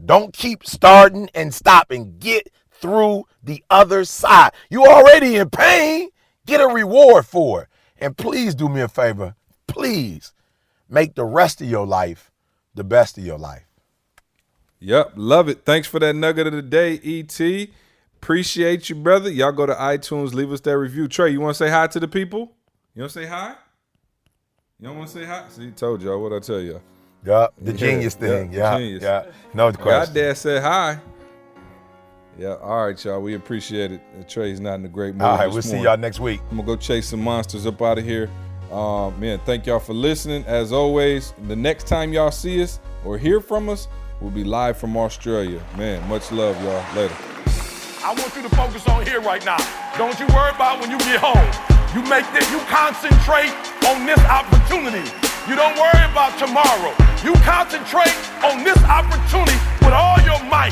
Don't keep starting and stopping. Get through the other side. You already in pain. Get a reward for it. And please do me a favor. Please make the rest of your life the best of your life. Yep, love it. Thanks for that nugget of the day, E.T. Appreciate you, brother. Y'all go to iTunes, leave us that review. Trey, you want to say hi to the people? You want to say hi? You don't want to say hi? See, told y'all what I tell you. Yeah, the genius thing. Yeah, genius. yeah. No question. God dad said hi. Yeah, all right, y'all. We appreciate it. Trey's not in a great mood. All right, we'll see y'all next week. I'm going to go chase some monsters up out of here. Man, thank y'all for listening. As always, the next time y'all see us or hear from us, we'll be live from Australia. Man, much love, y'all. Later. I want you to focus on here right now. Don't you worry about when you get home. You concentrate on this opportunity. You don't worry about tomorrow. You concentrate on this opportunity with all your might.